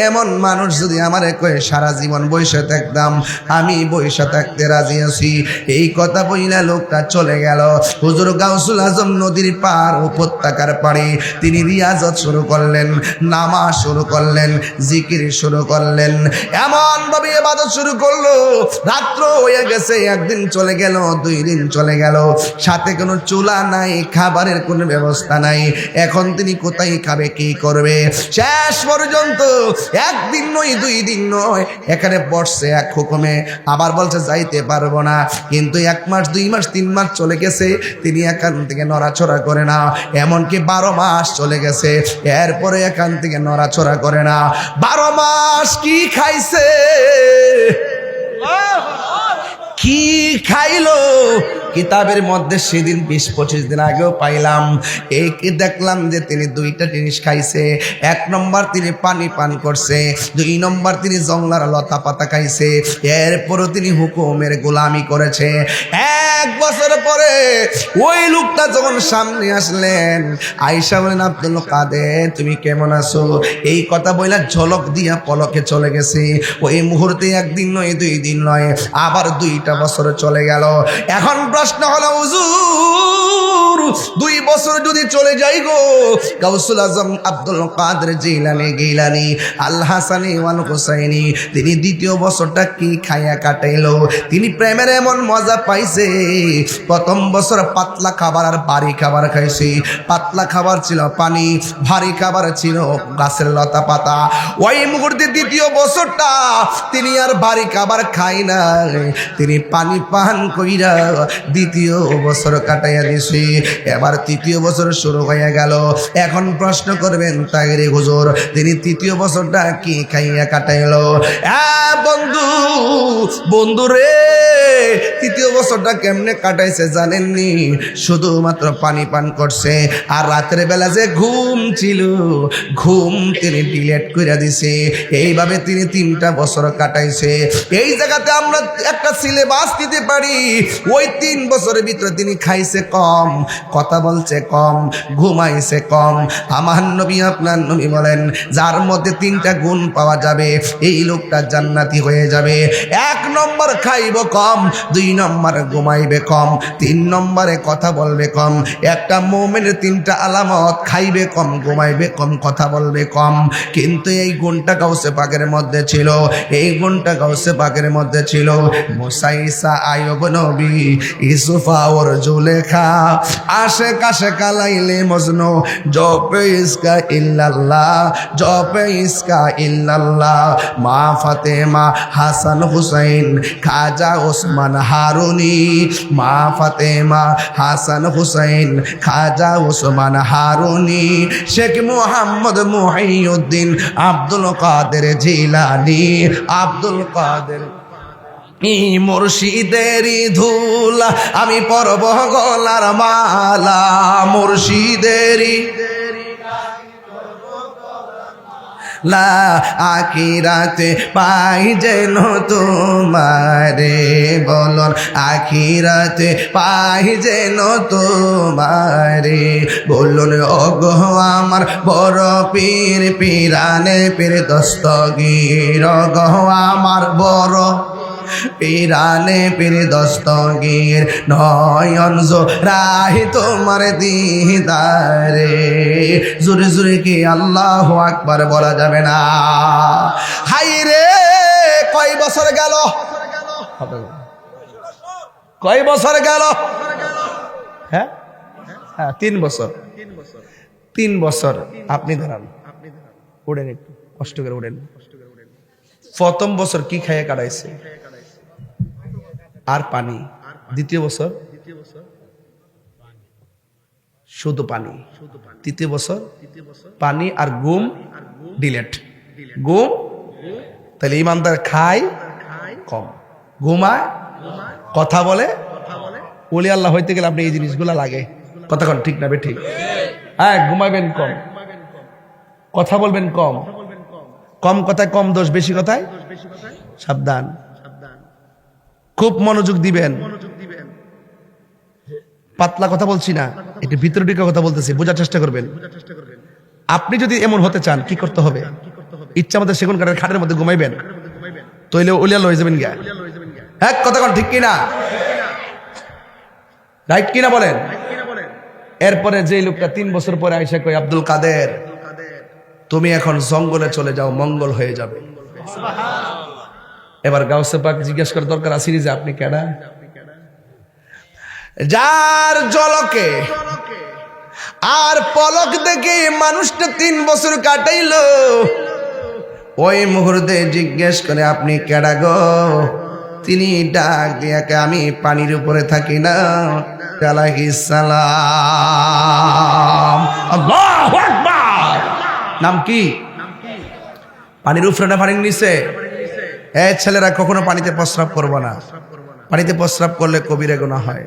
এমন মানুষ যদি আমারে কয়ে সারা জীবন বসে থাকতাম, আমি বসে থাকতে রাজি আছি। এই কথা বইলা লোকটা চলে গেল। হুজুর গাউসুল আজম নদীর পার, উপত্যকার পাড়ে তিনি রিয়াজত শুরু করলেন, নামাজ শুরু করলেন, জিকির শুরু করলেন। এমন ভাবে ইবাদত শুরু করলো, রাত্র হয়ে গেছে। 1 দিন চলে গেল, 2 দিন চলে গেল। সাথে কোনো চুলা নাই, খাবারের কোনো ব্যবস্থা নাই। এখন তিনি কোথায় খাবে, কি করবে? যাবে। শেষ পর্যন্ত একদিন নয় 2 দিন নয় এখানে বসছে এক হুকুমে, আবার বলছে যাইতে পারবো না। কিন্তু 1 মাস 2 মাস 3 মাস চলে গেছে, তিনি এখান থেকে নড়াচড়া করে না। এমনকি 12 মাস চলে গেছে, এরপরে এখান থেকে নড়াচড়া করে না। 12 মাস কি খাইছে, কি খাইলো কিতাবের মধ্যে সেদিন 20-25 দিন আগেও পাইলাম। এই কি দেখলাম যে তিনি 2টা জিনিস খাইছে। 1 নম্বর তিনি পানি পান করছে, 2 নম্বর তিনি জংলার লতা পাতা খাইছে। এরপরও তিনি হুকুমের গোলামি করেছে। 1 বছর পরে ওই লোকটা যখন সামনে আসলেন, আয়েশা বলেন আব্দুল কাদের তুমি কেমন আছো, এই কথা বইলা ঝলক দিয়া পলকে চলে গেছে। ওই মুহূর্তে 1 দিন নয় 2 দিন নয় আবার 2টা বছর চলে গেল। এখন প্রশ্ন হলো হুজুর 2 বছর যদি চলে যাই গো, গাউসুল আজম আব্দুল কাদের জিলানী আল হাসানি ওয়াল হুসাইনি তিনি 2য় বছরটা কি খাইয়া কাটাইলো? তিনি প্রেমের এমন মজা পাইছে। প্রথম বছর পাতলা খাবার আর ভারী খাবার খাইছি। পাতলা খাবার ছিল পানি, ভারী খাবার ছিল গাছের লতা পাতা। ওই মুহূর্তে 2য় বছরটা তিনি আর ভারী খাবার খাই না, তিনি পানি পান কইরা 2য় বছর কাটাইয়া দিছি। এবার 3য় বছর শুরু হয়ে গেল। এখন প্রশ্ন করবেন তাইরে হুজুর তিনি 3য় বছরটা কি খাইয়া কাটাইলো? বন্ধু রে 3য় বছরটা কেমনে কাটাইছে জানেননি? শুধুমাত্র পানি পান করছে, আর রাতের বেলা যে ঘুম ছিল ঘুম তিনি ডিলেট করে দিছে। এইভাবে তিনি 3টা বছর কাটাইছে। এই জায়গাতে আমরা একটা সিলেবাস দিতে পারি। ওই 3 বছরের ভিতরে তিনি খাইছে কম, কথা বলছে কম, ঘুমাইছে কম। আমার নবী আপনার নবী বলেন যার মধ্যে 3টা গুণ পাওয়া যাবে এই লোকটা জান্নাতি হয়ে যাবে। 1 নম্বর খাইব কম, 2 নম্বর ঘুমাইবে কম, 3 নম্বরে কথা বলবে কম। একটা মুমিনের 3টা আলামত, খাইবে কম, ঘুমাইবে কম, কথা বলবে কম। কিন্তু এই গুণটা গাউসে পাকের মধ্যে ছিল, এই গুণটা গাউসে পাকের মধ্যে ছিল। মুসা ঈসা আইয়ুব নবী ইউসুফা ওর জুলেখা আশেক আশেক লাইলে মজনু জপে ইসকা ইল্লাল্লাহ, জপে ইসকা ইল্লাল্লাহ। মা ফাতেমা হাসান হুসাইন খাজা ওসমান হারুনি, মা ফাতেমা হাসান হুসাইন খাজা ওসমান হারুনি, শেখ মুহাম্মদ মুহিউদ্দিন আব্দুল কাদের জিলানী, আব্দুল কাদের মুর্শিদেরই ধুলা আমি পরব গলার মালা, মুর্শিদেরই লা আখিরাতে পাই যেন তোমারে, বলন আখিরাতে পাই যেন তোমারে। বলুন ওগো আমার বড় পীর পিরানে পীর দস্তগীর, ওগো আমার বড় পিরানে পীর দস্তগীর, নয়ন জোড়াই তোমার দিদারে। জোরে জোরে কি আল্লাহু আকবার বলা যাবে না? হাই রে কয় বছর গেল, কয় বছর গেল? হ্যাঁ 3 বছর। 3 বছর আপনি দাঁড়ান, উড়েন একটু কষ্ট করে উড়েন। প্রথম বছর কি খাইয়ে কাটাইছে? আর পানি। 2য় বছর শুধু পানি। 3য় বছর পানি আর ঘুম ডিলেট, ঘুম। তাহলে ইমানদার খায় কম, ঘুমায়, কথা বলে। ওলি আল্লাহ হইতে গেলে আপনি এই জিনিসগুলা লাগে। কথা কন ঠিক না বে ঠিক? হ্যাঁ, ঘুমাইবেন কম, কথা বলবেন কম, কম কথায় কম দোষ, বেশি কথায় সাবধান। খুব মনোযোগ দিবেন। পাতলা কথা বলছি না, একটু ভিতরে ঢুকে কথা বলতেছি, বোঝার চেষ্টা করবেন। আপনি যদি এমন হতে চান কি করতে হবে? ইচ্ছা মতো সেগুন কাঠের খাটের মধ্যে ঘুমাইবেন, তইলে ওলিয়া লয়ে যাবেন গা। হ্যাঁ, কথা কন ঠিক কিনা? রাইট কিনা বলেন? এরপরে যে লোকটা 3 বছর পরে আইসা কই আব্দুল কাদের তুমি এখন জঙ্গলে চলে যাও, মঙ্গল হয়ে যাবে। এবার গাউসে পাক জিজ্ঞেস করার দরকার আছে যে আপনি কেডা? যার জলকে আর পলক দেখে মানুষটা 3 বছর কাটাইলো। ওই মুহূর্তে জিজ্ঞেস করে আপনি কেডা গো? তিনি ডাক দিয়া কে আমি পানির উপরে থাকি না আলাইহিস সালাম। আল্লাহু আকবার। নাম কি? পানির উপরে না পানির নিচে? এই ছেলেরা কখনো পানিতে প্রস্রাব করবো না। পানিতে প্রস্রাব করলে কবিরা গুনাহ হয়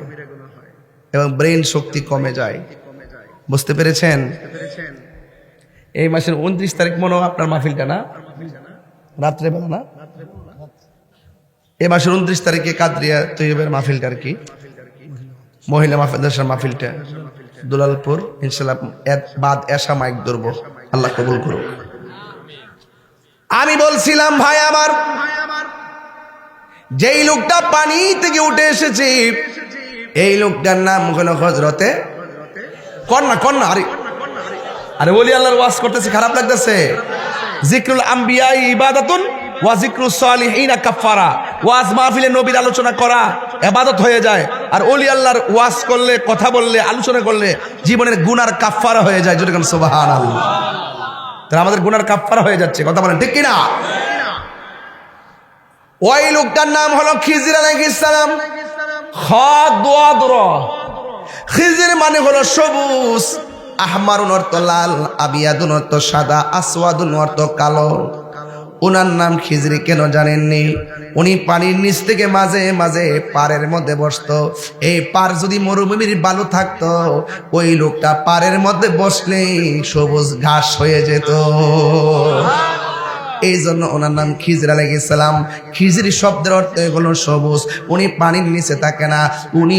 এবং ব্রেন শক্তি কমে যায়। বুঝতে পেরেছেন? এই মাসের 29 তারিখ মনে হয় আপনার মাহফিলটা না? রাত্রে বেলা না? এই মাসের 29 তারিখে কাদরিয়া তৈয়বের মাহফিলটার কি? মহিলা মাদ্রাসার মাহফিলটা দুলালপুর, ইনশাআল্লাহ বাদ এশা মাইক ধরবো, আল্লাহ কবুল করুক। আমি বলছিলাম ভাই আমার, যেই লোকটা পানি থেকে উঠে এসেছে এই লোকটার নাম হলো হযরতে কন্যা। আরে ওলি আল্লাহর ওয়াজ করতেছি, খারাপ লাগতেছে? যিকরুল আম্বিয়া ইবাদাতুন ওয়া যিকরুস সালিহিনা কাফারা। ওয়াজ মাহফিলে নবীর আলোচনা করা ইবাদত হয়ে যায়, আর ওলি আল্লাহর ওয়াজ করলে, কথা বললে, আলোচনা করলে জীবনের গুনার কাফারা হয়ে যায়। যদি কোন সুবহানাল্লাহ। তাহলে আমাদের গুনার কাফারা হয়ে যাচ্ছে, কথা বলেন ঠিক কিনা? ওই লোকটার নাম হলো খিজির আলাইহিস সালাম। খিজির মানে হলো সবুজ, আহমারুন অর্থ লাল, আবিয়াদুন অর্থ সাদা, আসওয়াদুন অর্থ কালো। ওনার নাম খিজির কেন জানেননি? উনি পানির নিচ থেকে মাঝে মাঝে পাড়ের মধ্যে বসতো। এই পাড় যদি মরুভূমির বালু থাকতো, ওই লোকটা পাড়ের মধ্যে বসলে সবুজ ঘাস হয়ে যেত। এই জন্য ওনার নাম খিজির আলাইহিস সালাম। খিজির শব্দের অর্থ হলো সবুজ। উনি পানির নিচে থাকে না, উনি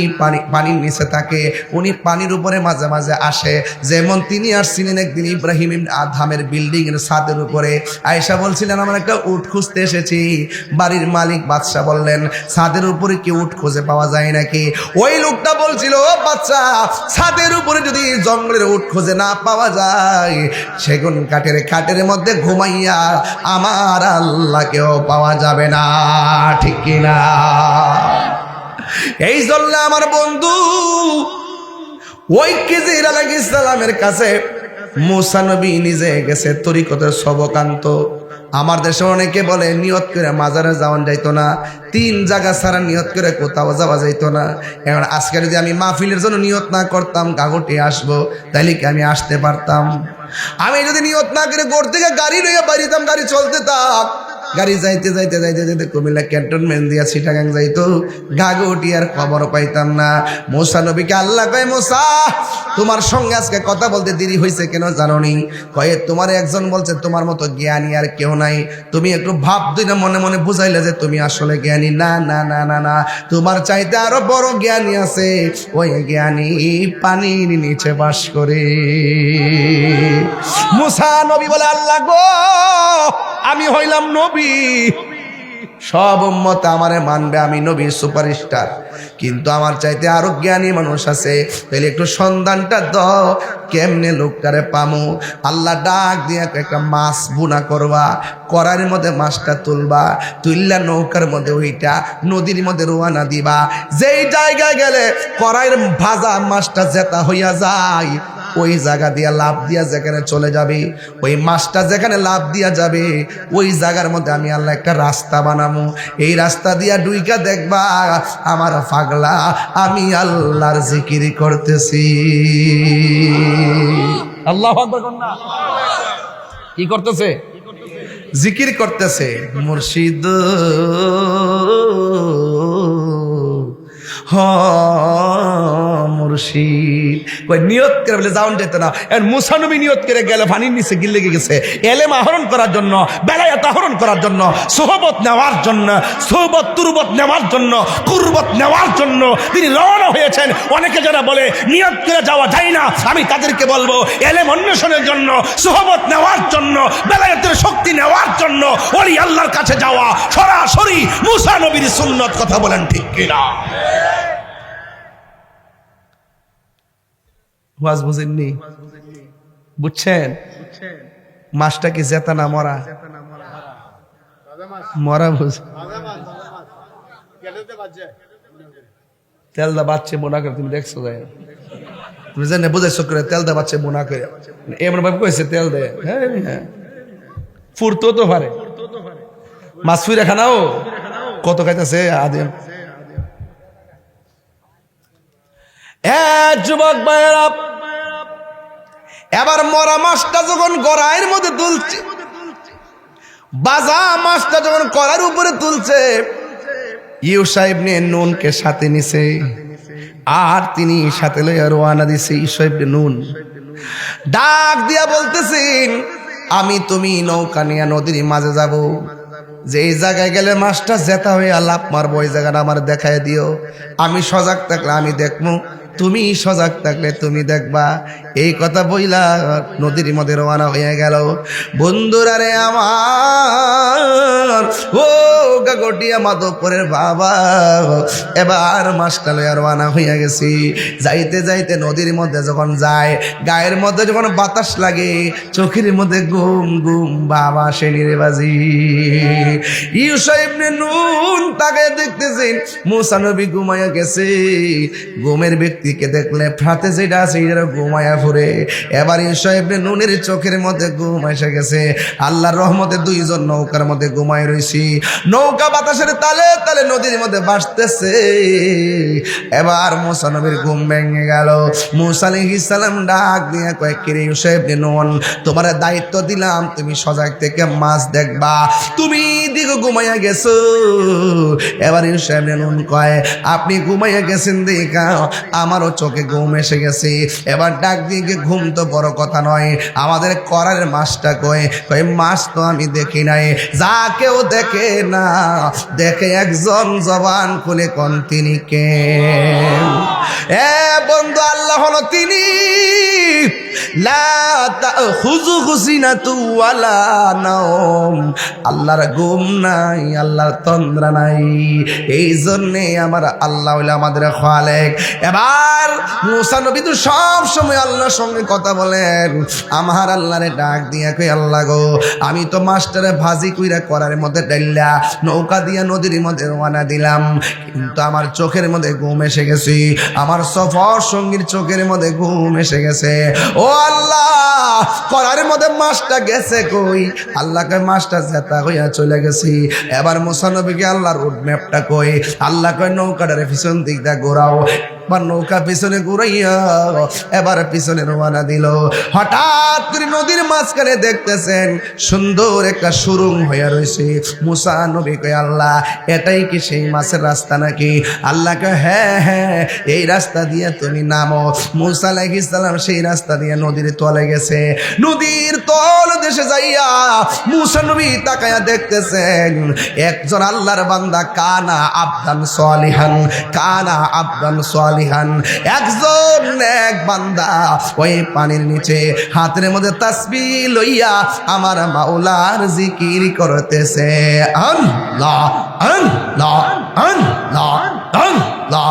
পানির নিচে থাকে। উনি পানির উপরে মাঝে মাঝে আসে। যেমন তিনি আসছিলেন একদিন ইব্রাহিম ইবনে আদহামের বিল্ডিং এর ছাদের উপরে। আয়েশা বলছিলেন আমরা একটা উট খুঁজতে এসেছি। বাড়ির মালিক বাদশা বললেন ছাদের উপরে কি উট খুঁজে পাওয়া যায় নাকি? ওই লোকটা বলছিল ও বাচ্চা, ছাদের উপরে যদি জঙ্গলের উট খুঁজে না পাওয়া যায়, সেগুন কাঠের খাটের মধ্যে ঘুমাইয়া আমার আল্লাহকেও পাওয়া যাবে না, ঠিক কিনা? এই জন্য আমার বন্ধু ওই খিজির আলাইহিস সালামের কাছে মুসা নবী নিজে গেছে তরিকতের সবকান্ত। আমার দেশে অনেকে বলে নিয়ত করে মাজারে যাওয়া যাইতো না, 3 জায়গা ছাড়া নিয়ত করে কোথাও যাওয়া যাইতো না। এখন আজকে যদি আমি মাহফিলের জন্য নিয়ত না করতাম কাগটে আসবো, তাইলে কি আমি আসতে পারতাম? আমি যদি নিয়ত না করে গোর থেকে গাড়ি লইয়া বাড়িতাম, গাড়ি চলতে থাক, গাড়ি যাইতে যাইতে যাইতে যাইতে কুমিল্লা ক্যান্টনমেন্ট দিয়া চিটাগাং যাইতো, গাগোটি আর খবর পাইতাম না। মুসা নবীকে আল্লাহ কয় মুসা তোমার সঙ্গে আজকে কথা বলতে দেরি হয়েছে কেন জানো নি? কয়ে তোমার একজন বলছে তোমার মতো জ্ঞানী আর কেউ নাই। তুমি একটু ভাব দুই না মনে মনে বুঝাইলে যে তুমি আসলে জ্ঞানী। না না না না না, তোমার চাইতে আরো বড় জ্ঞানী আছে। ওই জ্ঞানী পানির নিচে বাস করে। মুসা নবী বলে আল্লাহ গো আমি হইলাম নবী, সব উম্মত আমারে মানবে, আমি নবীর সুপারস্টার, কিন্তু আমার চাইতে আরো জ্ঞানী মানুষ আছে। তাহলে একটু সন্ধানটা দাও, কেমনে লোকটারে পামু? আল্লাহ ডাক দিয়ে একটা মাছ বুনা করবা, কড়াইয়ের মধ্যে মাছটা তুলবা, তুললা নৌকার মধ্যে ওইটা নদীর মধ্যে রোয়ানা দিবা। যেই জায়গায় গেলে কড়াইয়ের ভাজা মাছটা জেতা হইয়া যায়, ওই জায়গা দিয়া লাভ দিয়া যেখানে চলে যাবে, ওই মাছটা যেখানে লাভ দিয়া যাবে, ওই জায়গার মধ্যে আমি আল্লাহ একটা রাস্তা বানাবো। এই রাস্তা দিয়া ডুইকা দেখবা আমার পাগলা আমি আল্লাহর জিকির করতেছি। আল্লাহু আকবার। কি করতেছে? জিকির করতেছে। মুর্শিদ মুর্শিদ কই নিয়ত করে বলে যাওন যেত না। এর মুসা নবী নিয়ত করে গেল পানির নিচে গিলে গেছে এলেম আহরণ করার জন্য, বেলায়েত আহরণ করার জন্য, সোহবত নেওয়ার জন্য, সোহবত তুরবত নেওয়ার জন্য, কুরবত নেওয়ার জন্য তিনি রওনা হয়েছেন। অনেকে যারা বলে নিয়ত করে যাওয়া যায় না, আমি তাদেরকে বলবো এলেম অন্বেষণের জন্য, সোহবত নেওয়ার জন্য, বেলায়েতের শক্তি নেওয়ার জন্য ওলি আল্লাহর কাছে যাওয়া সরাসরি মুসা নবীর সুন্নত। কথা বলেন ঠিক কিনা? ওয়াজ বুঝেননি? বুঝছেন? মাছটা কি জেতা না মরা? মরা বুঝ তেল দা বাচ্চে মনে করে তুমি দেখছো? তুমি জানে বুঝাইছো করে তেল দে বাচ্চা বোনা করে এমন ভাবে কইছে তেল দে হ্যাঁ ফুরতো তো পারে মাছ ফুইরা খানাও কত খাইতেছে আদিম যুবক ভাইয়েরা এবার মরা মাছটা যখন গড়াইয়ের মধ্যে তুলছে বাজা মাছটা যখন কড়ার উপরে তুলছে ইউসা ইবনে নুনকে সাথে নিছে আর তিনি সাথে লইয়া রওনা দিছে ইউসা ইবনে নুন ডাক দিয়া বলতেছেন আমি তুমি নৌকা নিয়ে নদীর মাঝে যাব যে এই জায়গায় গেলে মাছটা জেতা হয়ে লাভ মারবো ওই জায়গাটা আমার দেখায় দিও আমি সজাগ থাকলে আমি দেখবো তুমি সজাগ থাকলে তুমি দেখবা এই কথা বইলা নদীর মধ্যে রওনা হয়ে গেল বন্ধুরা রে আমার ও গাগটিয়া মাধবপুরের বাবা এবার মাছটা লইয়া রওনা হইয়া গেছি যাইতে যাইতে নদীর মধ্যে যখন যায় গায়ের মধ্যে যখন বাতাস লাগে চোখের মধ্যে ঘুম ঘুম বাবা শেনিরে বাজি ইউসা ইবনে নুন তাকে দেখতেছেন মুসা নবী ঘুমাইয়া গেছে ঘুমের ব্যক্তিকে দেখলে ফ্রাতে যেটা আছে এটা ঘুমাইয়া ফুরে এবার ইউসা ইবনে নুনের চোখের মধ্যে ঘুম এসে গেছে আল্লাহর রহমতে দুইজন নৌকার মধ্যে ঘুমাই রইছি নৌকা বাতাসের তালে তালে নদীর মধ্যে ভাসতেছে এবার মুসা নবীর ঘুম ভেঙে গেল মুসা আলাইহিস সালাম ডাক দিয়ে কয় কিরে ইউসা ইবনে নুন তোমার দায়িত্ব দিলাম তুমি সজাগ থেকে মাছ দেখবা তুমি দিকে ঘুমাইয়া গেছো এবার ইউসা ইবনে নুন কয় আপনি ঘুমাইয়া গেছেন দেখা আমারও চোখে ঘুম এসে গেছে এবার ডাক দিয়ে ঘুম তো বড় কথা নয় আমাদের করার মাছটা কয় মাছ তো আমি দেখি নাই যা কেউ দেখে না দেখে একজন জবান খুলে কোন তিনি কে বন্ধু আল্লাহ হলো তিনি আল্লাহর ঘুম নাই আল্লাহর তন্দ্রা নাই এই জন্যে আমার আল্লাহ হইলো আমাদের খালেক এবার মুসা নবী তো সব সময় আল্লাহর সঙ্গে কথা বলেন আমার আল্লাহরে ডাক দিয়া কই আল্লাহ গো আমি তো মাস্টারে ভাজি কইরা করার মধ্যে ডাইলা নৌকা দিয়া নদীর মধ্যে রওনা দিলাম কিন্তু আমার চোখের মধ্যে ঘুম এসে গেছে আমার সফর সঙ্গীর চোখের মধ্যে ঘুম এসে গেছে ও আল্লাহ করার মধ্যে মাছটা গেছে কই আল্লাহকে মাছটা জেতা হইয়া চলে গেছি এবার মুসা নবীকে আল্লাহ রোড ম্যাপটা কই আল্লাহ কয় নৌকাটারে পিছন দিক দা ঘোরাও বা নৌকা পিছনে ঘুরাইয়া এবার পিছনে রওনা দিল হঠাৎ করে নদীর মাঝখানে দেখতেছেন সুন্দর একটা সুরুং হইয়া রয়েছে মুসা নবী কয় আল্লাহ এটাই কি সেই মাছের রাস্তা নাকি আল্লাহ কয় হ্যাঁ হ্যাঁ এই রাস্তা দিয়ে তুমি নামো মুসা আলাইহিস সালাম সেই রাস্তা দিয়ে নদীর তলে গেছে নদীর তল দেশে যাইয়া মুসা নবী তাকায়া দেখতেছেন একজন আল্লাহর বান্দা কানা আবদান সালিহান একজন এক বান্দা ওই পানির নিচে হাতের মধ্যে তাসবিহ লইয়া আমার মাওলার জিকির করতেছে আল্লাহ আল্লাহ আল্লাহ আল্লাহ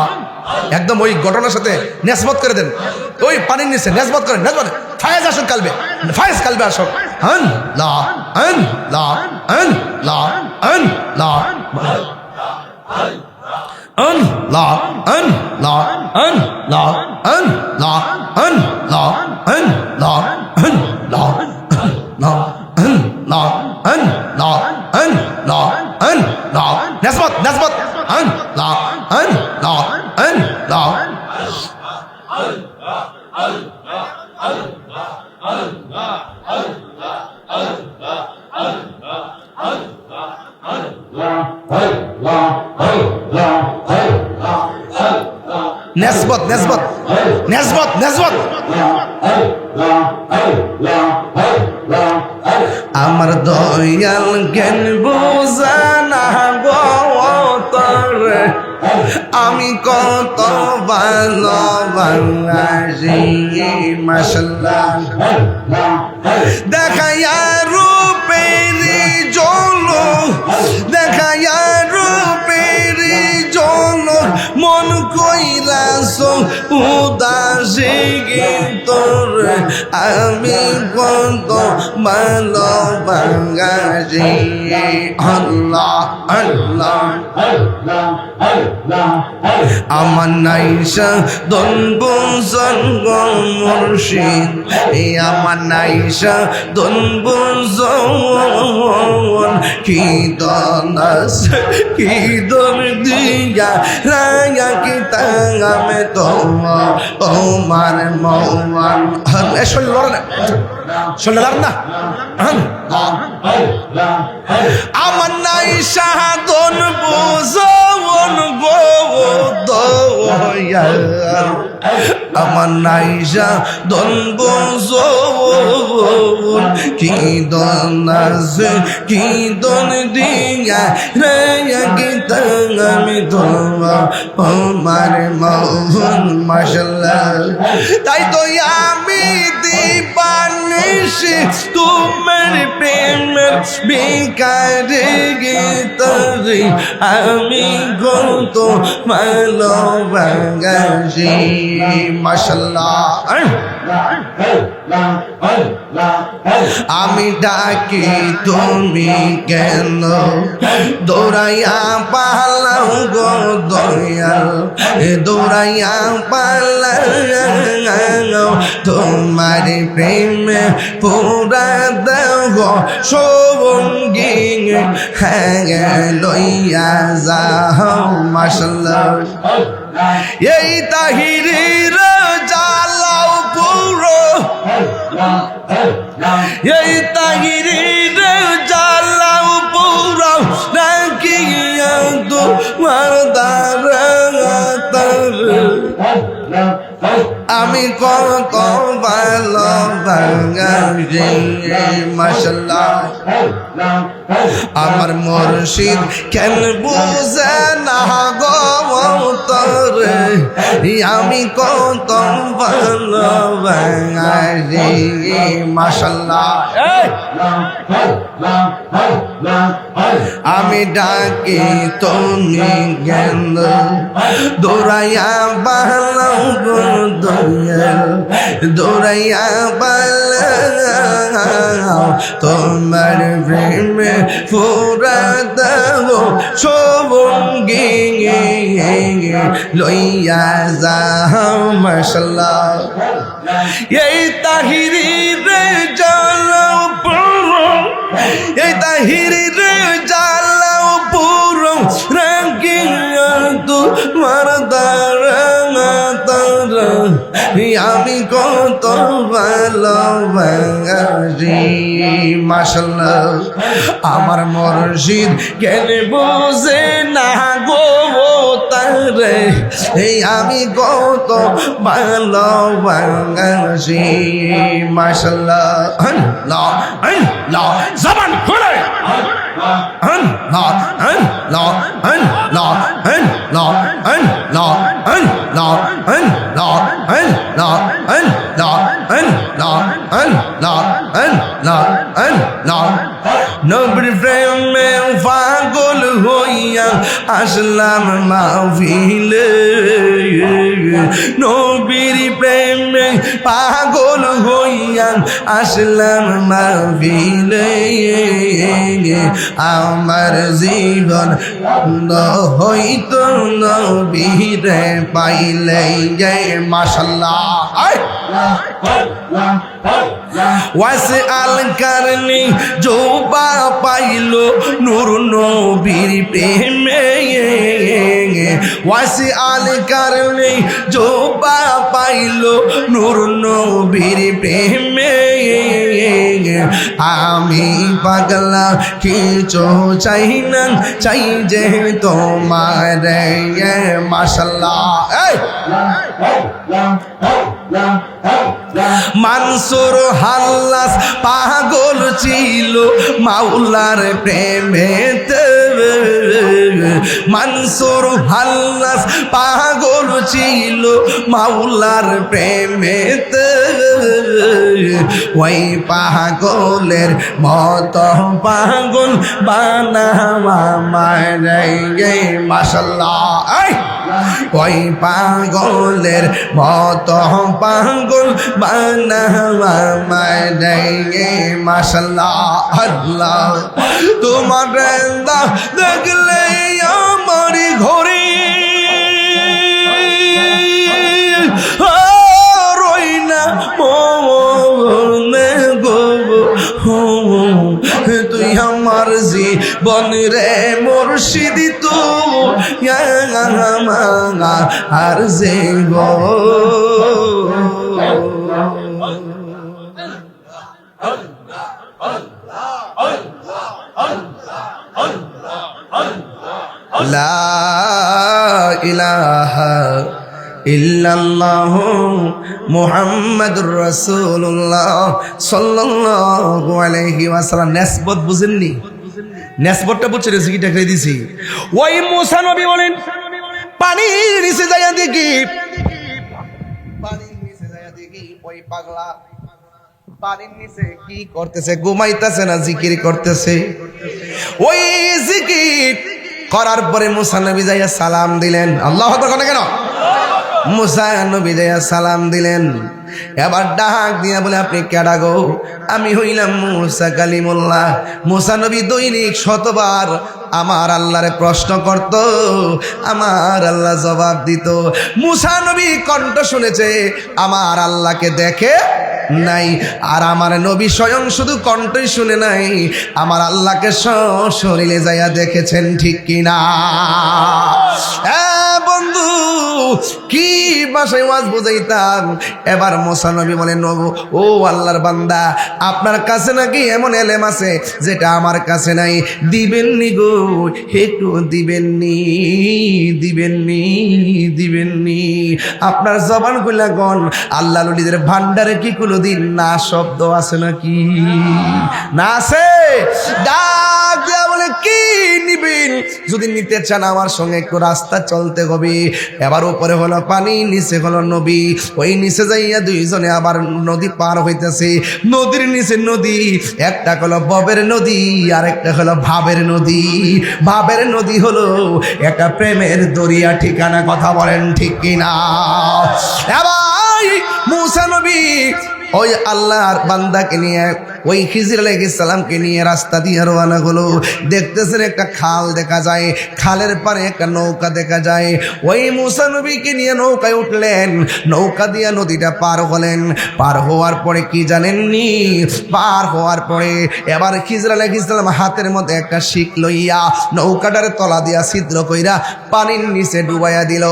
একদম ওই ঘটনার সাথে নেসবত করে দেন ওই পানির নিচে নেসবত করেন নেসবত ফায়েজ আসুক কালবে ফায়েজ কালবে আসুক আল্লাহ আল্লাহ আল্লাহ আল্লাহ Allah, Allah, Allah, Allah, Allah, Allah, Allah, Allah, Allah, Allah, Allah, Nasbat, Nasbat, Allah, Allah, Allah. Nesbot, Nesbot, Nesbot, Nesbot. আমার দয়াল জ্ঞান বোঝানা গতরে আমি কত ভালোবাসি মাশাআল্লাহ দেখায়া রূপেরি ঝলক দেখায়া রূপেরি ঝলক মন কইরাছ উদাসী তোর আমি কত ভালোবাসি আল্লাহ আল্লাহ আমার নাইসা দন বুঝন গো মুর্শিদ এই আমার নাইসা দন বুঝন কি দন আছে কি দন দিয়া রায়া কি তাঙ্গামে তোমার মৌমান শরীর লড়ে না শরীর লড়ে না আমার নাইসা দন বুঝন গো দয়াল আমার নাইসা দন বুঝন কি দন আছে কি দন দিয়া রে কি তাঙ্গামে তোমার মৌন মাশাআল্লাহ তাই তো আমি দিবানিশি তোমার প্রেমের বিকারে গীতরে আমি কত ভালোবাসি মাশাআল্লাহ আমি ডাকি তুমি কেন দৌড়াইয়া পালাও গো দয়াল দৌড়াইয়া পালাও তোমার প্রেমে পুরা দেব সঙ্গী হ্যাঁ লইয়া যাও মাশাআল্লাহ এই তাহিরির জ্বালাও পুরো এই তাহিরির জ্বালাও পুরো রাখিয়া তোমার দ্বারা আমি কত ভালোবাসি মাশাআল্লাহ আমার মুর্শিদ কেন বুঝে না গো তোরে আমি কত ভালোবাসি মাশাআল্লাহ আমি ডাকি তুমি কেন দৌড়াইয়া পালাও গো দয়াল দৌড়াইয়া পালাও তোমার প্রেমে পুরা দেব সঙ্গী লইয়া যাও মাশাআল্লাহ এই তাহিরির জ্বালাও পুরো এই তাহিরির জ্বালাও পুরো রাখিয়া তোমার দ্বারা আমি কত ভালোবাসি মাশাআল্লাহ আমার মুর্শিদ কেন বুঝে না গো তারে এই আমি কত ভালোবাসি মাশাআল্লাহ আল্লাহ আল্লাহ জবান খুলে আল্লাহ আল্লাহ আল্লাহ আল্লাহ আল্লাহ আল্লাহ আল্লাহ আল্লাহ আল্লাহ আল্লাহ আল্লাহ আল্লাহ আল্লাহ নবীর প্রেমে পাগল হইয়া আসলাম মাহফিলে নবীর প্রেমে পাগল হইয়া আসলাম মাহফিলে আমার জীবন হইতো নবীরে পাইলে মাশাআল্লাহ ওয়াসে আল কারনি জোবা পাইলো নূর নবীর প্রেমে ওয়াসে আল কারনি জোবা পাইলো নূর নবীর প্রেমে আমি পাগলা কিছু চাই না চাই যে তোমার মাশাআল্লাহ মানসুর হাল্লাস পাগল ছিল মাওলার প্রেমেতে মানসুর হাল্লাস পাগল ছিল মাওলার প্রেমেতে ওই পাগলের মত পাগল বানাওয়া মারে মাশাআল্লাহ ওই পাগলের মত পাগল বানাওয়া মারে মাশাআল্লাহ আল্লাহ তোমার দেখলে আমার রে মুর্শিদ তু আর যে গো লা ইলাহা ইল্লাল্লাহু মুহাম্মাদুর রাসূলুল্লাহ সাল্লাল্লাহু আলাইহি ওয়াসাল্লাম। নিসবত বুঝেননি? নিসবতটা বুঝছেন? রেসিপিটা খেয়ে দিছি। ওই মুসা নবী বলেন পানির নিচে যাইয়া দেখি, পানির নিচে যাইয়া দেখি ওই পাগলা পানির নিচে কি করতেছে? ঘুমাইতেছে না জিকির করতেছে? ওই জিকির করার পরে মুসা নবী যাইয়া সালাম দিলেন। আল্লাহু আকবার কেন? মুসা নবী যাইয়া সালাম দিলেন। এবার ডাক দিয়া বলে আপনি কেডা গো? আমি হইলাম মুসা কালিমুল্লাহ। মুসা নবী দৈনিক শতবার আমার আল্লাহরে প্রশ্ন করত, আমার আল্লাহ জবাব দিত। মুসা নবী কণ্ঠ শুনেছে, আমার আল্লাহকে দেখে নাই। আর আমার নবী স্বয়ং শুধু কণ্ঠই শুনে নাই, আমার আল্লাহকে শরীরে যাইয়া দেখেছেন, ঠিক কিনা? বন্ধু কি ভাষায় ওয়াজ বুঝাইতাম। এবার মুসা নবী বলেন ও আল্লাহর বান্দা, আপনার কাছে নাকি এমন এলেম আছে যেটা আমার কাছে নাই, দিবেননি গো, একটু দিবেননি, দিবেননি, দিবেননি। আপনার জবান খুলে গন, আল্লাহ নবীদের ভান্ডারে কি কোনোদিন না শব্দ আছে নাকি? না আছে? ডাক দিয়া বলে কি নিবেন? যদি নিতে চান আমার সঙ্গে একটু রাস্তা চলতে হবে। এবার উপরে হলো পানি, নিচে হলো নবী। ওই নিচে যাইয়া দুইজনে আবার নদী পার হইতেছে। নদীর নিচে নদী, একটা হলো ববের নদী আর একটা হলো ভাবের নদী। ভাবের নদী হলো একটা প্রেমের দরিয়া, ঠিকানা কথা বলেন ঠিক কিনা? এবার মুসা নবী ওই আল্লাহর বান্দাকে নিয়ে, ওই খিজির আলাইহিস সালামকে নিয়ে রাস্তা দিয়ে রওনা হলো। দেখতেছেন একটা খাল দেখা যায়, খালের পারে একটা নৌকা দেখা যায়। ওই মুসা নবীকে নিয়ে নৌকায় উঠলেন, নৌকা দিয়ে নদীটা পার হলেন। পার হওয়ার পরে কি জানেননি? পার হওয়ার পরে এবার খিজির আলাইহিস সালাম হাতের মধ্যে একটা শিক লইয়া নৌকাটার তলা দিয়া ছিদ্র কইরা পানির নিচে ডুবাইয়া দিল।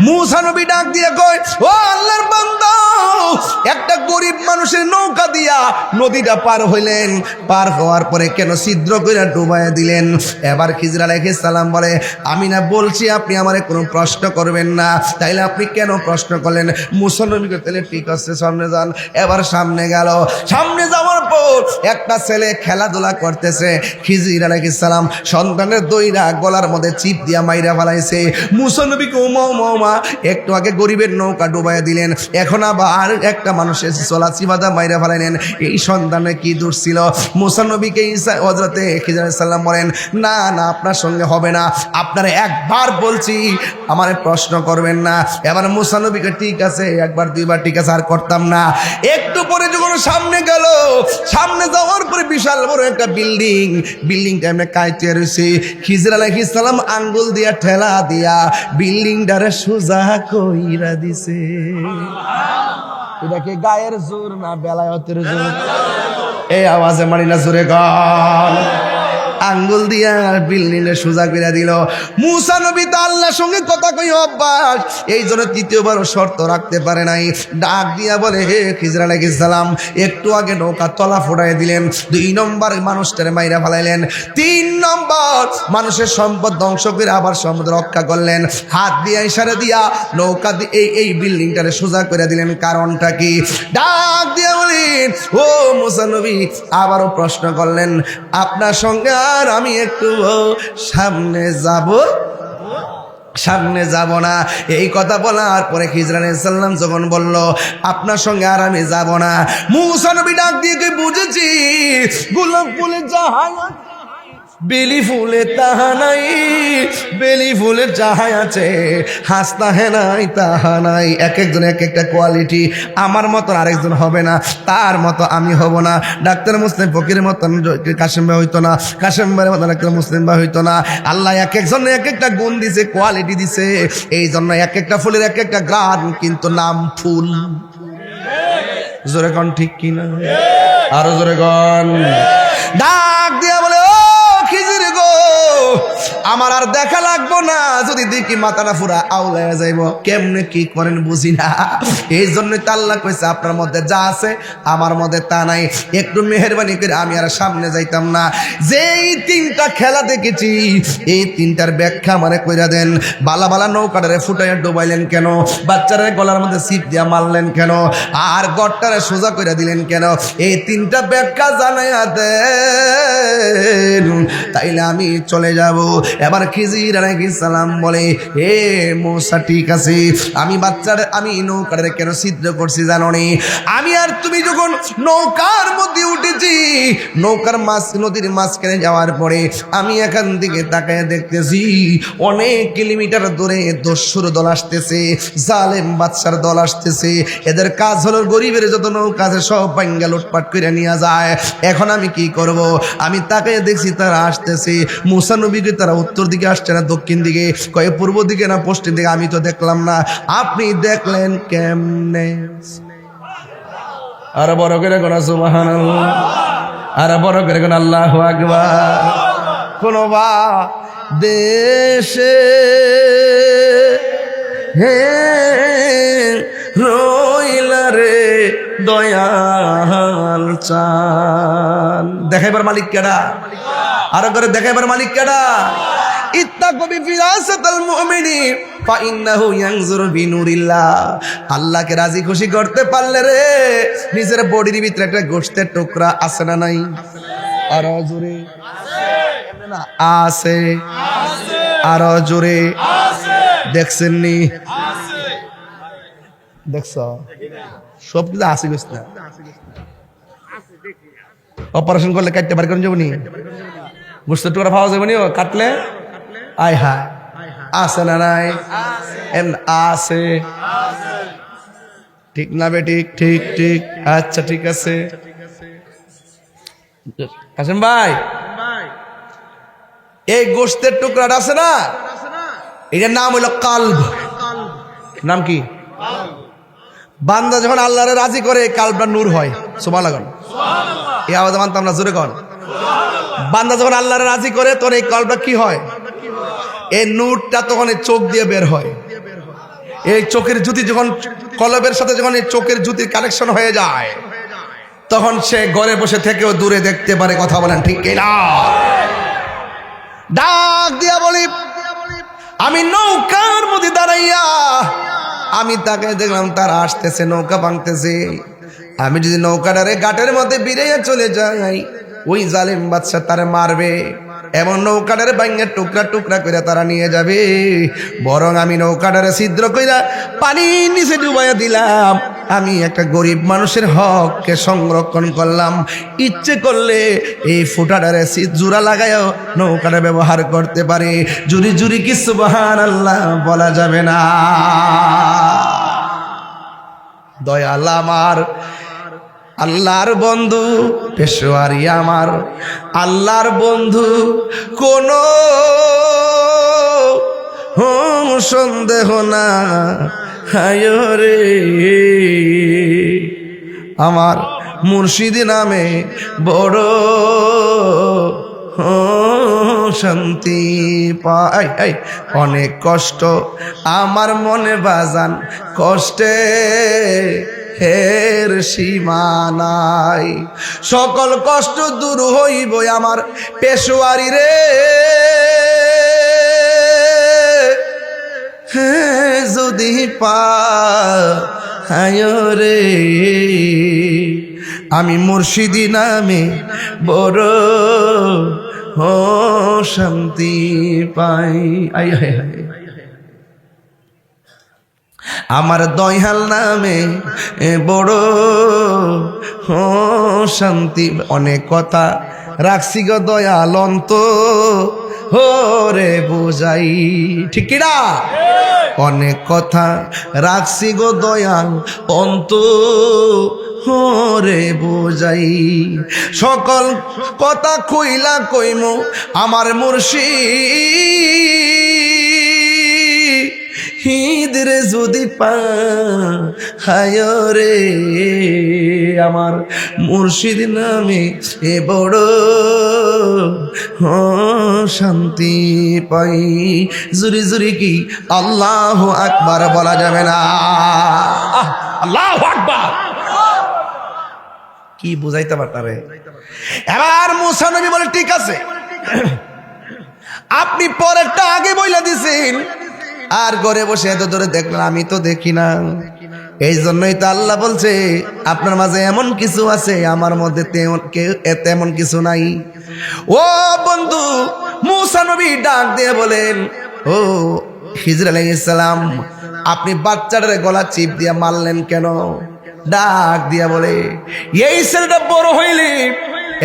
মুসা নবী ডাক দিয়ে কয়, ও আল্লাহর বান্দা, একটা গরিব মানুষের নৌকা দিয়া নদীটা পার হইলেন, পার হওয়ার পরে কেন ছিদ্র কইরা ডুবাইয়া দিলেন? এবার খিজির আলাইহিস সালাম বলে, আমি না বলছি আপনি আমারে কোনো প্রশ্ন করবেন না, তাইলে আপনি কেন প্রশ্ন করলেন? মুসা নবী কইলেন তাহলে ঠিক আছে, সামনে যান। এবার সামনে গেল। সামনে যাওয়ার পর একটা ছেলে খেলাধুলা করতেছে। খিজির আলাইহিস সালাম সন্তানের দইরা গলার মধ্যে চিপ দিয়া মাইরা ফেলাইছে। মুসা নবীকে ওমা ওমা একটু আগে গরিবের নৌকা ডুবাইয়া দিলেন, এখন আবার একটা মানুষের চলা চিবাদা মাইরা ফেলাইলেন। এই সন্তানের কি দোষ ছিল? মুসা নবীকে হযরতে খিজির আলাইহিস সালাম বলেন, না না, আপনার সঙ্গে হবে না, আপনারা একবার বলছি, আমারে প্রশ্ন করবেন না। এবার মুসা নবীকে ঠিক আছে, একবার দুইবার ঠিক আছে, আর করতাম না। একটু পরে যখন সামনে গেল, সামনে যাওয়ার পরে বিশাল বড় একটা বিল্ডিং, বিল্ডিংটা এমনি কাইতে রয়েছে। খিজির আলাইহিস সালাম আঙ্গুল দিয়া ঠেলা দিয়া বিল্ডিংটারে সোজা কইরা দিছে। এটা কি গায়ের জোর না বেলায়েতের জোর? এই আওয়াজে মারি না জোরে গান। আঙ্গুল দিয়া বিল্ডিং এ সোজা করে দিল। মুসা নবী তো আল্লাহর সঙ্গে কথা কই অভ্যাস, এই জন্য তৃতীয়বারও শর্ত রাখতে পারে নাই। ডাক দিয়া বলে, হে খিজির আলাইহিস সালাম, একটু আগে নৌকা তলা ফোটাই দিলেন, 2 নম্বর মানুষটারে মাইরা ফেলাইলেন, 3 নম্বর মানুষের সম্পদ ধ্বংস করে আবার সম্পদ রক্ষা করলেন। হাত দিয়া ইশারা দিয়া নৌকা এই বিল্ডিংটারে সোজা করে দিলেন, কারণটা কি? ডাক দিয়া বলেন, ও মুসা নবী, আবারও প্রশ্ন করলেন, আপনার সঙ্গে আর আমি একটু সামনে যাব, সামনে যাব না। এই কথা বলার পরে খিজির আলাইহিস সালাম যখন বলল, আপনার সঙ্গে আর আমি যাব না, মুসা নবী ডাক দিয়ে বুঝেছি গোলাপ ফুলে যাহাই বেলি ফুলে তাহা নাই, বেলি ফুলের যাহাই আছে হাসতা হে নাই তাহা নাই। এক একজন এক একটা কোয়ালিটি, আমার মতন আরেকজন হবে না, তার মতো আমি হব না। ডাক্তার মুসলিম ফকিরের মতন কাশেম ভাই হইতো না, কাশেম ভাইয়ের মতন ডাক্তার মুসলিম ভাই হইতো না। আল্লাহ এক একজন এক একটা গুণ দিছে, কোয়ালিটি দিছে, এই জন্য এক একটা ফুলের এক একটা গ্রান, কিন্তু নাম ফুল। জোরে গণ ঠিক কিনা? আরো জোরে গণ। ডাক দিয়া বলে, ও খিজির গো, আমার আর দেখা লাগবো না, যদি দেখি মাথাটা পুরা আউলাইয়া যাইব, কেমনে কি করেন বুঝি না। এই জন্যই তো আল্লাহ কইছে আপনার মধ্যে যা আছে আমার মধ্যে তা নাই। একটু মেহেরবানি করে আমি আর সামনে যাইতাম না। যেই তিনটা খেলা দেখেছি এই তিনটার ব্যাখ্যা মানে কইরা দেন। বালা বালা নৌকাটারে ফুটাইয়া ডুবাইলেন কেন? বাচ্চারা গলার মধ্যে সিপ দিয়া মারলেন কেন? আর গড়টারে সোজা কইরা দিলেন কেন? এই তিনটা ব্যাখ্যা জানাইয়া দেন, তাইলে আমি চলে যাব। এবার খিজির আলাইহিস সালাম বলে, হে মূসা ঠিক আছে, আমি নৌকাটারে কেন ছিদ্র করছি জানো নি? আমি আর তুমি যখন নৌকার মধ্যে উঠেছি, নৌকার নদীর মাঝখানে যাওয়ার পরে আমি এখান থেকে তাকায় দেখতেছি অনেক কিলোমিটার দূরে দস্যুর দল আসতেছে, জালেম বাদশার দল আসতেছে। এদের কাজ হলো গরিবের যত নৌকা আছে সব ভাঙ্গা লুটপাট করে নিয়ে যায়। এখন আমি কি করব? আমি তাকায় দেখছি তারা আসতেছে। মূসা নবীকে তারা উত্তর দিকে আসছে না দক্ষিণ দিকে, কয়ে পূর্ব দিকে না পশ্চিম দিকে, আমি তো দেখলাম না। আপনি দেখলেন কেমনে? আর বড় করে কোন সুবহানাল্লাহ, আর বড় করে কোন আল্লাহু আকবার। কোন বা দেশে হে রইলা রে দয়াল চান। দেখাইবার মালিক কেডা? আরো করে দেখাইবার মালিক কেডা? ইত্তাকু বিফিরাসাতাল মুমিনিন ফাইন্নাহু ইয়ানজুরু বিনুরিল্লাহ। আল্লাহকে রাজি খুশি করতে পারলে রে নিজের বডির ভিতরে একটা গোশতের টুকরা আছে না নাই? আরো জোরে আছে, আরো জোরে দেখছেন নি? দেখছ সব কিছু আছে গোশত না। অপারেশন করলে কাটতে পারি কোন যাবনি? গোশতের টুকরা পাওয়া যাবে নি কাটলে? আয় হায়, আছে না নাই? আছে, ঠিক না বে? ঠিক ঠিক ঠিক, আচ্ছা ঠিক আছে। হাসেম ভাই, এই গোশতের টুকরাটা আছে না, এটার নাম হইল কালব। নাম কি? বান্দা যখন আল্লাহরে রাজি করে কালবটা নূর হয়। সুবহানাল্লাহ, এই আওয়াজ মানতাম না, জোরে কন। বান্দা যখন আল্লাহরে রাজি করে তোর এই কালবটা কি হয়? এই নূরটা তখন এই চোখ দিয়ে বের হয়। এই চোখের জ্যোতি যখন কলবের সাথে যখন এই চোখের জ্যোতির কানেকশন হয়ে যায়, তখন সে ঘরে বসে থেকেও দূরে দেখতে পারে। কথা বলেন ঠিক কিনা? ডাক দিয়া বলি, আমি নৌকার মধ্যে দাঁড়াইয়া আমি তাকে দেখলাম তারা আসতেছে, নৌকা ভাঙতেছে। আমি যদি নৌকাটারে ঘাটের মধ্যে বিড়াইয়া চলে যাই, ওই জালিম বাদশা তারে মারবে, এমন নৌকাটারে ভাঙে টুকরা টুকরা করে তারা নিয়ে যাবে। বরং আমি নৌকাটারে ছিদ্র কইরা পানির নিচে ডুবাইয়া দিলাম। আমি একটা গরিব মানুষের হককে সংরক্ষণ করলাম। ইচ্ছে করলে এই ফুটাটারে জোড়া লাগায়ও নৌকাটা ব্যবহার করতে পারে। জুরি জুরি কি সুবহানাল্লাহ বলা যাবে না? দয়াল আমার আল্লাহর বন্ধু পেশোয়ারি আমার আল্লাহর বন্ধু, কোনো সন্দেহ না হায় রে। আমার মুর্শিদি নামে বড় শান্তি পাই। অনেক কষ্ট আমার মনে বাজান, কষ্টে হের সীমানাই। সকল কষ্ট দূর হইব আমার পেশোয়ারি রে। যদি পায় রে আমি মুর্শিদি নামে বড় শান্তি পাই। আই হায় হায়, আমার দয়াল নামে বড় শান্তি। অনেক কথা রাখছি গো দয়াল অন্ত হরে বুঝাই, ঠিক কিনা? অনেক কথা রাখছি গো দয়াল অন্ত হরে বুঝাই। সকল কথা কইলা কইমু আমার মুর্শিদ হিদরে যদি পা হায় রে আমার মুর্শিদ নামে এ বড় শান্তি পাই। জুরি জুরি কি আল্লাহু আকবার বলা যাবে না? আল্লাহু আকবার কি বুঝাইতে পারতারে? এবার মুসা নবী বলে ঠিক আছে, আপনি পরেরটা আগে বইলা দিছেন, আর ঘরে বসে এত ধরে দেখলেন, আমি তো দেখি না। এই জন্যই তো আল্লাহ বলছে আপনার মাঝে এমন কিছু আছে, আমার মধ্যে তেমন কিছু নাই। ও বন্ধু, মুসা নবী ডাক দিয়ে বলেন, ও খিজর আলাইহিস সালাম, আপনি বাচ্চাটার গলা চিপ দিয়া মারলেন কেন? ডাক দিয়া বলে, এই ছেলেটা বড় হইলে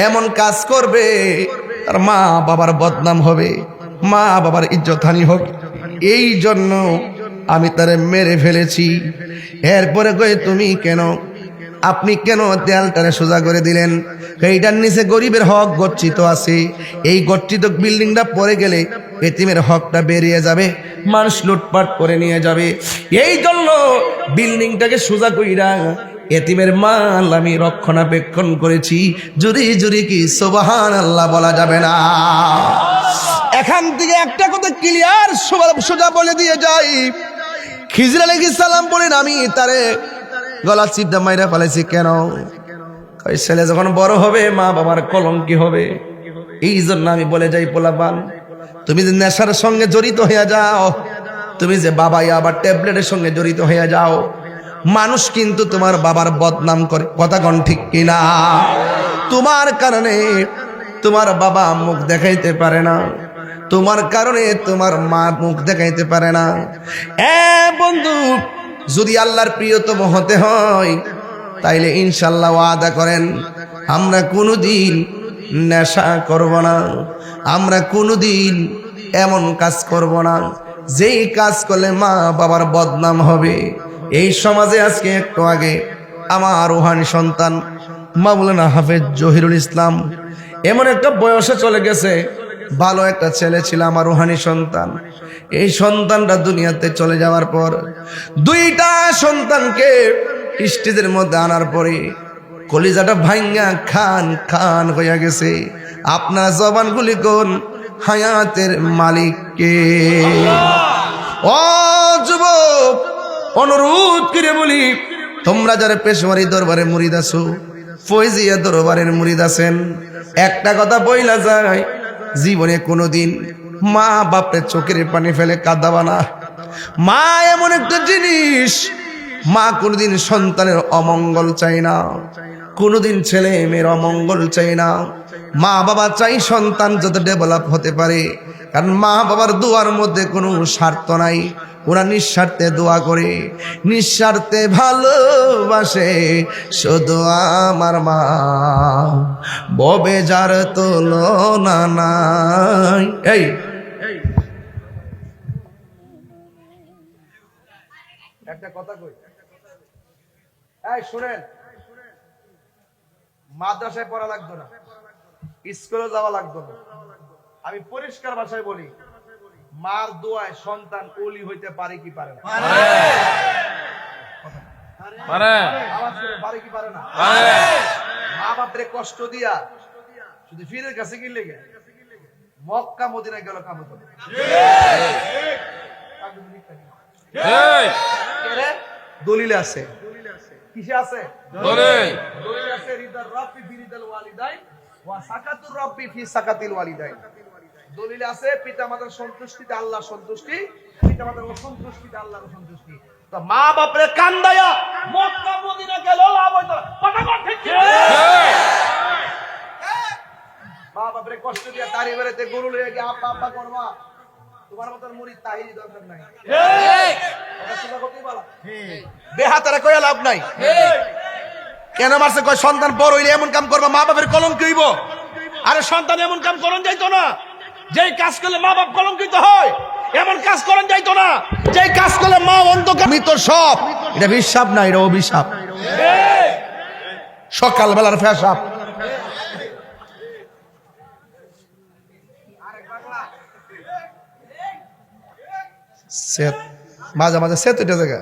এমন কাজ করবে, আর মা বাবার বদনাম হবে, মা বাবার ইজ্জতহানি হবে, এই জন্য আমি তারে মেরে ফেলেছি। এরপরে কই তুমি কেন, আপনি কেন দেয়ালটারে সোজা করে দিলেন? এইটার নিচে গরিবের হক গচ্ছিত আছে, এই গচ্ছিত বিল্ডিংটা পড়ে গেলে এতিমের হকটা বেরিয়ে যাবে, মানুষ লুটপাট করে নিয়ে যাবে, এই জন্য বিল্ডিংটাকে সোজা কইরা এতিমের মাল আমি রক্ষণাবেক্ষণ করেছি। জুরি জুরি কি সুবহানাল্লাহ বলা যাবে না? এখান থেকে একটা কথা ক্লিয়ার সোজা বলে দিয়ে যাই, খিজর আলাইহিস সালাম বলেন, আমি তারে গলা চিপটা মাইরা ফেলেছি কেন? ওই ছেলে যখন বড় হবে মা বাবার কলঙ্কি হবে, এই জন্য আমি বলে যাই, পোলাপান তুমি যে নেশার সঙ্গে জড়িত হয়ে যাও, তুমি যে বাবাই আবার ট্যাবলেটের সঙ্গে জড়িত হয়ে যাও, মানুষ কিন্তু তোমার বাবার বদনাম করে, কথা কোন ঠিক কিনা? তোমার কারণে তোমার বাবা মুখ দেখাইতে পারে না, তোমার কারণে তোমার মা মুখ দেখাইতে পারে না। বন্ধু, যদি আল্লাহর প্রিয়তম হতে হয় তাইলে ইনশাল্লাহ ওয়াদা করেন, আমরা কোনোদিন নেশা করব না, আমরা কোনোদিন এমন কাজ করব না যেই কাজ করলে মা বাবার বদনাম হবে। এই সমাজে আজকে একটু আগে আমার রুহানি সন্তান মাওলানা হাফেজ জহিরুল ইসলাম এমন একটা বয়সে চলে গেছে, ভালো একটা ছেলে ছিল আমার রুহানি সন্তান। এই সন্তানটা দুনিয়াতে চলে যাওয়ার পর দুইটা সন্তানকে স্টেজের মধ্যে আনার পরে কলিজাটা ভাঙ্গা খান খান হইয়া গেছে। আপনার জবানগুলি কোন হায়াতের মালিককে? ও যুবক, অনুরোধ করে বলি, তোমরা যারা পেশোয়ারি দরবারে মুরিদ আছো, ফয়জিয়া দরবারের মুরিদ আছেন, একটা কথা বইলা যায়, জীবনে কোনোদিন মা বাপের চোখের পানি ফেলে কাঁদাবা না। মা এমন একটা জিনিস, মা কোনোদিন সন্তানের অমঙ্গল চাই না, কোনোদিন ছেলে মেয়ের অমঙ্গল চাই না। মা বাবা চাই সন্তান যত ডেভেলপ হতে পারে, কারণ মা বাবার দোয়ার মধ্যে কোনো স্বার্থ নাই, ওরা নিঃস্বার্থে দোয়া করে, নিঃস্বার্থে ভালোবাসে শুধু আমার মা, ববে যার তুলনা নাই। এই একটা কথা কই, এই শুনেন, মাদ্রাসায় পড়া লাগতো না, স্কুলে যাওয়া লাগতো না, আমি পরিষ্কার ভাষায় বলি, মার দোয়ায় সন্তান ওলি হইতে পারে কি পারে না? পারে কি পারে না? মা বাপরে কষ্ট দিয়া শুধু ফিরের কাছে কি লেগে মক্কা মদিনা গেল কাম হতো না। দলিলে আছে, কিসে আছে? দলিলে আছে, রিদার রাব্বি ফি রিদাল ওয়ালিদাইন ওয়া সাকাতুর রাব্বি ফি সাকাতিল ওয়ালিদাইন। দলিলে আছে পিতামাতার সন্তুষ্টিতে আল্লাহর সন্তুষ্টি, পিতামাতার অসন্তুষ্টিতে আল্লাহর অসন্তুষ্টি। তো মা বাপরে কান্দায়া মক্কা মদিনা গেল লাভ হইতো না, কথা কোন ঠিক কি? মা বাপরে কষ্ট দিয়া তারি বেরেতে গরু লইয়া গিয়ে আপা আপা করবা, তোমার মতন মুরিদ তাহিরি দরকার নাই। ঠিক কথা শুনা কতই বলা, ঠিক বেহাতারে কইয়া লাভ নাই। ঠিক কেন মারছে? কয় সন্তান বড় হইলে এমন কাম করবা মা বাপের কলঙ্ক হইব। আরে সন্তান এমন কাম করন যাইতো না, যেই কাজ করলে মা বাপ কলঙ্কিত হয়, এমন কাজ করেন যাইতো না যেই কাজ করলে মা অন্ধকার। আমি তো সব এটা বিশ্বাস না, এটা অভিশাপ, সকালবেলার ফেসাব। মাঝে মাঝে সে তো জায়গা।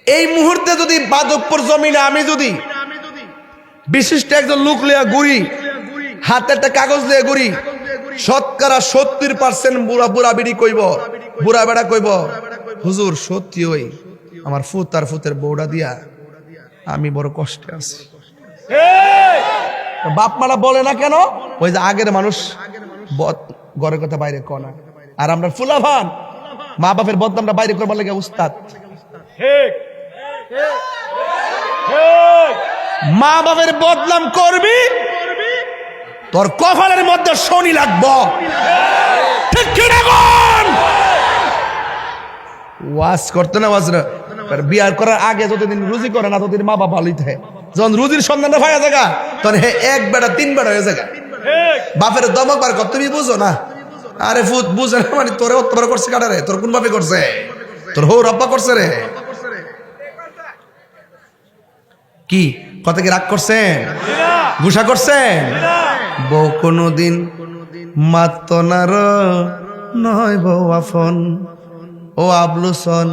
এই মুহূর্তে যদি বাদকপুর জমিনে আমি যদি বিশিষ্ট একজন লোক লিয়া ঘুরি, হাতে একটা কাগজ লিয়ে ঘুরি, শতকরা 70% বুড়া বুড়া বিড়ি কইব, বুড়া বেড়া কইব, হুজুর সত্যি ওই আমার ফুত আর ফুতের বউটা দিয়া আমি বড় কষ্টে আছি। বাপ মারা বলে না কেন? ওই যে আগের মানুষ ঘরের কথা বাইরে কনা, আর আমরা ফুলাভান মা বাপের বদনামটা বাইরে করবার লাগে উস্তাদ। মা বাপের বদনাম করবি, তোর কপালের মধ্যে শনি লাগবো। ঠিক কি না বল? ওয়াজ করতে না ওয়াজ না, বিয়ার করার আগে যতদিন রুজি করে না ততদিন মা বাপ ভালোই থাকে। যখন রুজির সন্ধানটা পাওয়া জায়গা তখন হে এক বেটা 3 বেটা হয়ে জায়গা। বাপের দমক বার কর, তুমি বুঝো না। আরে ফুত বুঝে না মানে তোরে অত্যাচার করছে কাটারে, তোর কোন বাপে করছে? তোর হৌ রব্বা করছে রে। কি কথা কি রাগ করছেন? গুসা করছেন? বউ কোনদিন মাত্ত না র নয় বউ আফন। ও আবলুসন,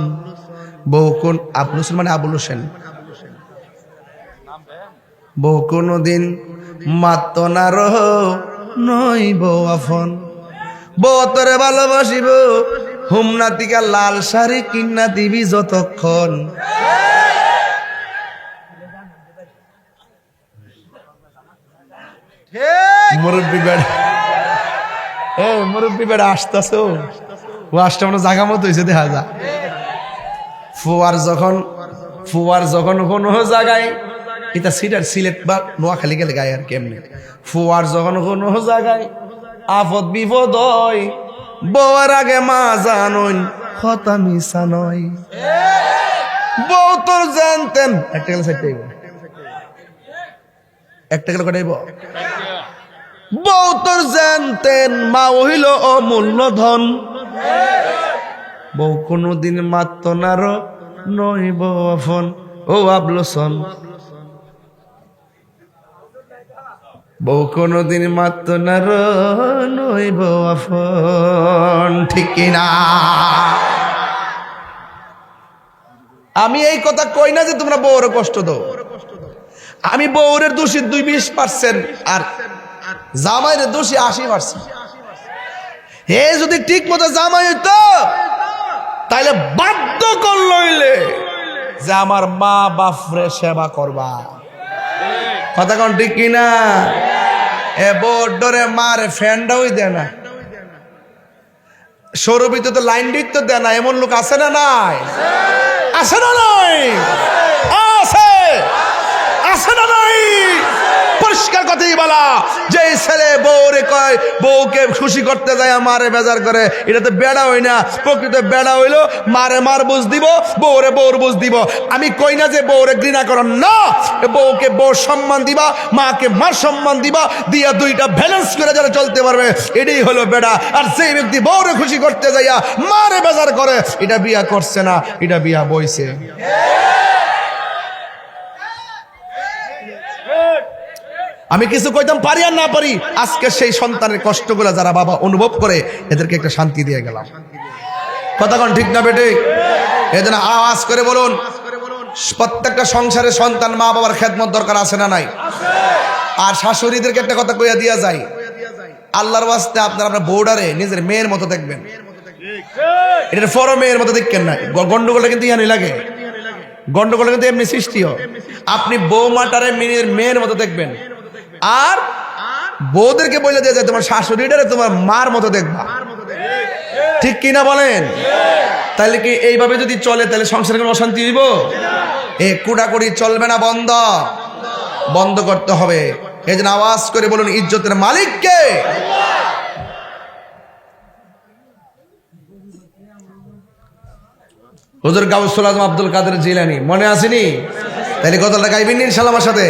বউ কোন আবলুসন মানে আবুল হোসেন। বউ কোনদিন মাত্ত না র নয় বউ আফন। বউ তোরে ভালোবাসিব, হুমনা টিকা লাল শাড়ি কিনা দিবি যতক্ষণ। মুরব্বী বেড়া, মুরব্বী বেড়া আসতেছে, ও আসতে মানে জাগা মতো হয়েছে দেখা যা। ফুয়ার যখন কোনো জায়গায় এটা সিলেট বা নোয়াখালী গেলে গায়ে আর কেমনি, ফুয়ার যখন কোনো জায়গায় আপদ বিপদ হয়, বউর আগে মা জানইন কথা মিশা নয়। বউ তোর জানতেন একটা গেলে সাইড একটা গেলে কটাইব। বউ তোর জানতেন মা হইল অমূল্য ধন। বউ কোনদিন মাত্ত না র নয় বউ আফন। ও আবলুসন, বউ কোনদিন মাত্ত না র নয় বউ আফন। ঠিক কিনা? আমি এই কথা কই না যে তোমরা বউরে কষ্ট দাও। আমি বউরের দোষী 20% আর জামাইয়ের দোষী 80%। এ যদি ঠিক মতো জামাই হইতো তাইলে বাধ্য করলইলে যে আমার মা বাপরে সেবা করবা। কথা কোন ঠিক কিনা? এ বউর ডরে মারে ফ্যানটাও দেয় না, সৌরভিতে তো লাইন দিত তো দেয় না। এমন লোক আছে না নাই? আছে না নাই? আছে, আছে না নাই? পরিষ্কার কথাই বলা, যে ছেলে বউরে কয় বউকে খুশি করতে যায় মারে বেজার করে, এটা তো বেড়া হই না। প্রকৃত বেড়া হইলো মারে মার বুঝ দিব, বউরে বউর বুঝ দিব। আমি কই না যে বউরে ঘৃণা করেন না, বউকে বউর সম্মান দিবা, মাকে মার সম্মান দিবা, দিয়া দুইটা ব্যালেন্স করে যারা চলতে পারবে এটাই হলো বেড়া। আর সেই ব্যক্তি বউরে খুশি করতে যাইয়া মারে বেজার করে, এটা বিয়া করছে না, এটা বিয়া বইছে। আমি কিছু কইতাম পারি আর না পারি, আজকে সেই সন্তানের কষ্টগুলো যারা বাবা অনুভব করে এদেরকে একটা শান্তি দিয়ে গেলাম। কথা কোন ঠিক না বেটে? এজন্য আওয়াজ করে বলুন, প্রত্যেকটা সংসারে সন্তান মা বাবার খেদমত দরকার আছে না নাই? আর শাশুড়িদেরকে একটা কথা কইয়া দিয়া যায়, আল্লাহর ওয়াস্তে আপনারা বউডারে নিজের মেয়ের মতো দেখবেন। এটা ফরো মেয়ের মতো দেখবেন না। গন্ডগোলটা কিন্তু ইয়ানি লাগে, গন্ডগোলটা কিন্তু এমনি সৃষ্টি হয়। আপনি বৌমাটারে মেয়ের মতো দেখবেন, আর বউদেরকে বলে দিয়ে যায় তোমার শাশুড়িটারে তোমার মার মতো দেখবা। ঠিক কিনা বলেন? তাহলে কি এইভাবে যদি চলে তাহলে সংসারে কোনো অশান্তি হইব? এ কুড়াকুড়ি চলবে না, বন্ধ করতে হবে। এই জন্য আওয়াজ করে বলুন, ইজ্জতের মালিক কে? হুজুর গাউসুল আজম আব্দুল কাদের জিলানী, মনে আসেনি? তাহলে গজলটা গাইবেন ইনশাআল্লাহ আমার সাথে।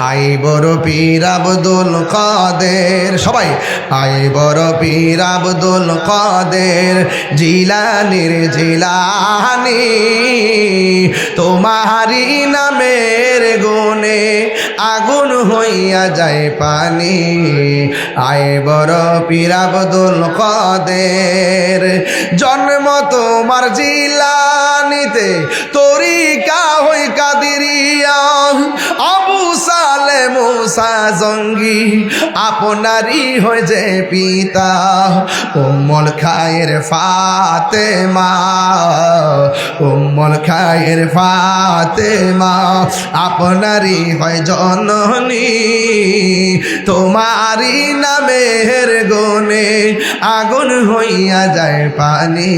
আই বড় পীর আব্দুল কাদের, সবাই আই বড় পীর আব্দুল কাদের জিলানীর জিলানী, তোমারি নামের গুণে আগুন হইয়া যায় পানি। আয় বড় পীর আব্দুল কাদের, জন্ম তোমার জিলানিতে, তরিকা হই কাদিরিয়া। আবু সালে মুসা জঙ্গি আপনারই হয়ে যে পিতা। উম্মুল খায়ের ফাতেমা, উম্মুল খায়ের ফাতেমা আপনারই হয় জননী। তোমারই নামের গুণে আগুন হইয়া যায় পানি।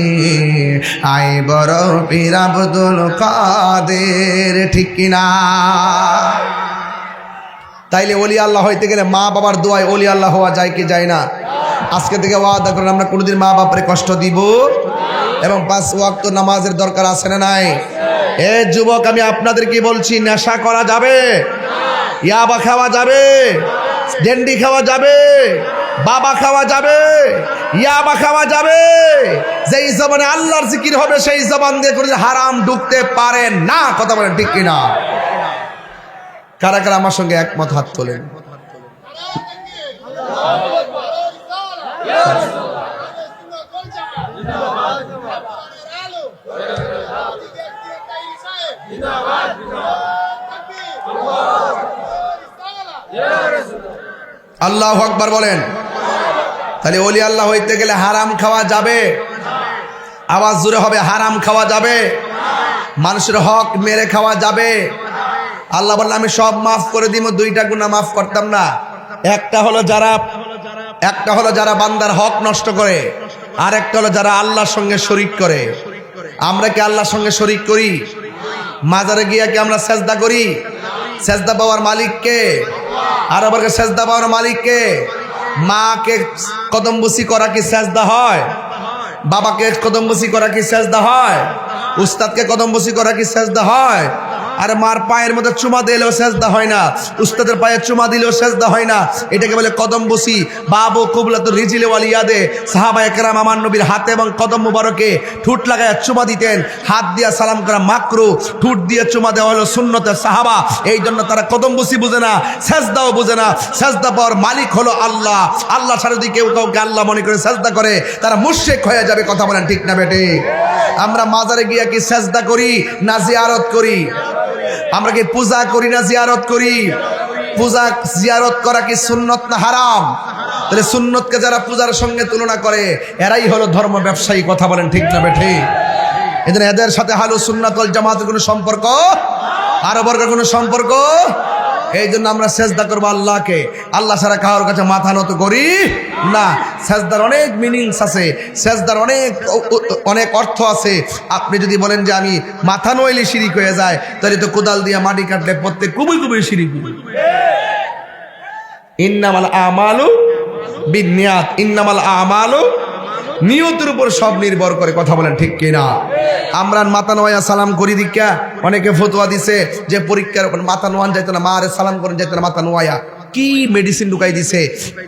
আয় বড় পীর আব্দুল কাদের, ঠিক কিনা? তাইলে ওলি আল্লাহ হইতে গেলে মা বাবার দোয়ায় ওলি আল্লাহ হওয়া যায় কি যায় না? আজকে থেকে ওয়াদা করেন আমরা কোনোদিন মা বাপরে কষ্ট দিব, এবং 5 ওয়াক্ত নামাজের দরকার আছে না নাই? এ যুবক, আমি আপনাদেরকে বলছি, নেশা করা যাবে, ইয়াবা খাওয়া যাবে, ডেন্ডি খাওয়া যাবে, বাবা খাওয়া যাবে, ইয়াবা খাওয়া যাবে। যেই জবানে আল্লাহর জিকির হবে সেই জবান দিয়ে করে হারাম ঢুকতে পারে না। কথা বলেন ঠিক কিনা? কারা কারা আমার সঙ্গে একমত? হাত তোলেন। আল্লাহু আকবার বলেন। তাহলে ওলি আল্লাহ হইতে গেলে হারাম খাওয়া যাবে, আওয়াজ জোরে হবে, হারাম খাওয়া যাবে, মানুষের হক মেরে খাওয়া যাবে। আল্লাহ বললেন আমি সব মাফ করে দিব, 2টা গুনাহ মাফ করতাম না। একটা হলো যারা বান্দার হক নষ্ট করে, আর একটা হলো যারা আল্লাহর সঙ্গে শরীক করে। আমরা কি আল্লাহর সঙ্গে শরীক করি? মাজারে গিয়া কি আমরা সেজদা করি? সেজদা পাওয়ার মালিককে, আর আবার সেজদা পাওয়ার মালিককে। মাকে কদমবুসি করা কি সেজদা হয়? বাবাকে কদমবুসি করা কি সেজদা হয়? উস্তাদকে কদমবুসি করা কি সেজদা হয়? আর মার পায়ের মধ্যে চুমা দিলেও সেজদা হয় না, উস্তাদের পায়ে চুমা দিলেও সেজদা হয় না। এটাকে বলে কদমবুসি। বাবু কুবলাতুর রিজিলে ওয়ালিয়াদে সাহাবায়ে কেরাম আমার নবীর হাতে এবং কদম মুবারকে ঠুট লাগায় চুমা দিতেন। হাত দিয়া সালাম করা মাকরু, ঠুট দিয়ে চুমা দেওয়া হলো সুন্নতের। সাহাবা এই জন্য তারা কদমবুসি বুঝে না, সেজদাও বুঝে না। সেজদা পাওয়ার মালিক হলো আল্লাহ। আল্লাহ ছাড়া যদি কেউ কাউকে আল্লাহ মনে করে সেজদা করে তারা মুশরিক হয়ে যাবে। কথা বলেন ঠিক না বেটে? আমরা মাজারে গিয়া কি সেজদা করি না জিয়ারত করি? আমরা কি পূজা করি না জিয়ারত করি? পূজা জিয়ারত করা কি সুন্নত না হারাম? তাহলে সুন্নতকে যারা পূজার সঙ্গে তুলনা করে এরাই হলো ধর্ম ব্যবসায়ী। কথা বলেন ঠিক না বেঠে? এদের সাথে হালু সুন্নাত ওয়াল জামাতের কোনো সম্পর্ক, আরো বর্গের কোনো সম্পর্ক? এই জন্য আমরা সেজদা করবো আল্লাহকে, আল্লাহ ছাড়া কারোর কাছে মাথা নত করি না। সেজদার অনেক মিনিংস আছে, সেজদার অনেক অর্থ আছে। আপনি যদি বলেন যে আমি মাথা নইলে শিরিক হয়ে যায়, তাহলে তো কোদাল দিয়ে মাটি কাটলে প্রত্যেক কুবুই কুবুই শিরিক। ইন্নামাল আমালু বিন্নিয়াত, ইন্নামাল আমালু, নিয়তের উপর সব নির্ভর করে। কথা বলেন ঠিক কিনা? আমরা মাথা নোয়া সালাম করি দীক্ষা, অনেকে ফতোয়া দিছে যে পরীক্ষার মাথা নোয়ান যাইতো না, মারে সালাম করেন যাইতো না, মাথা নোয়া কি মেডিসিন ঢুকাই দিছে।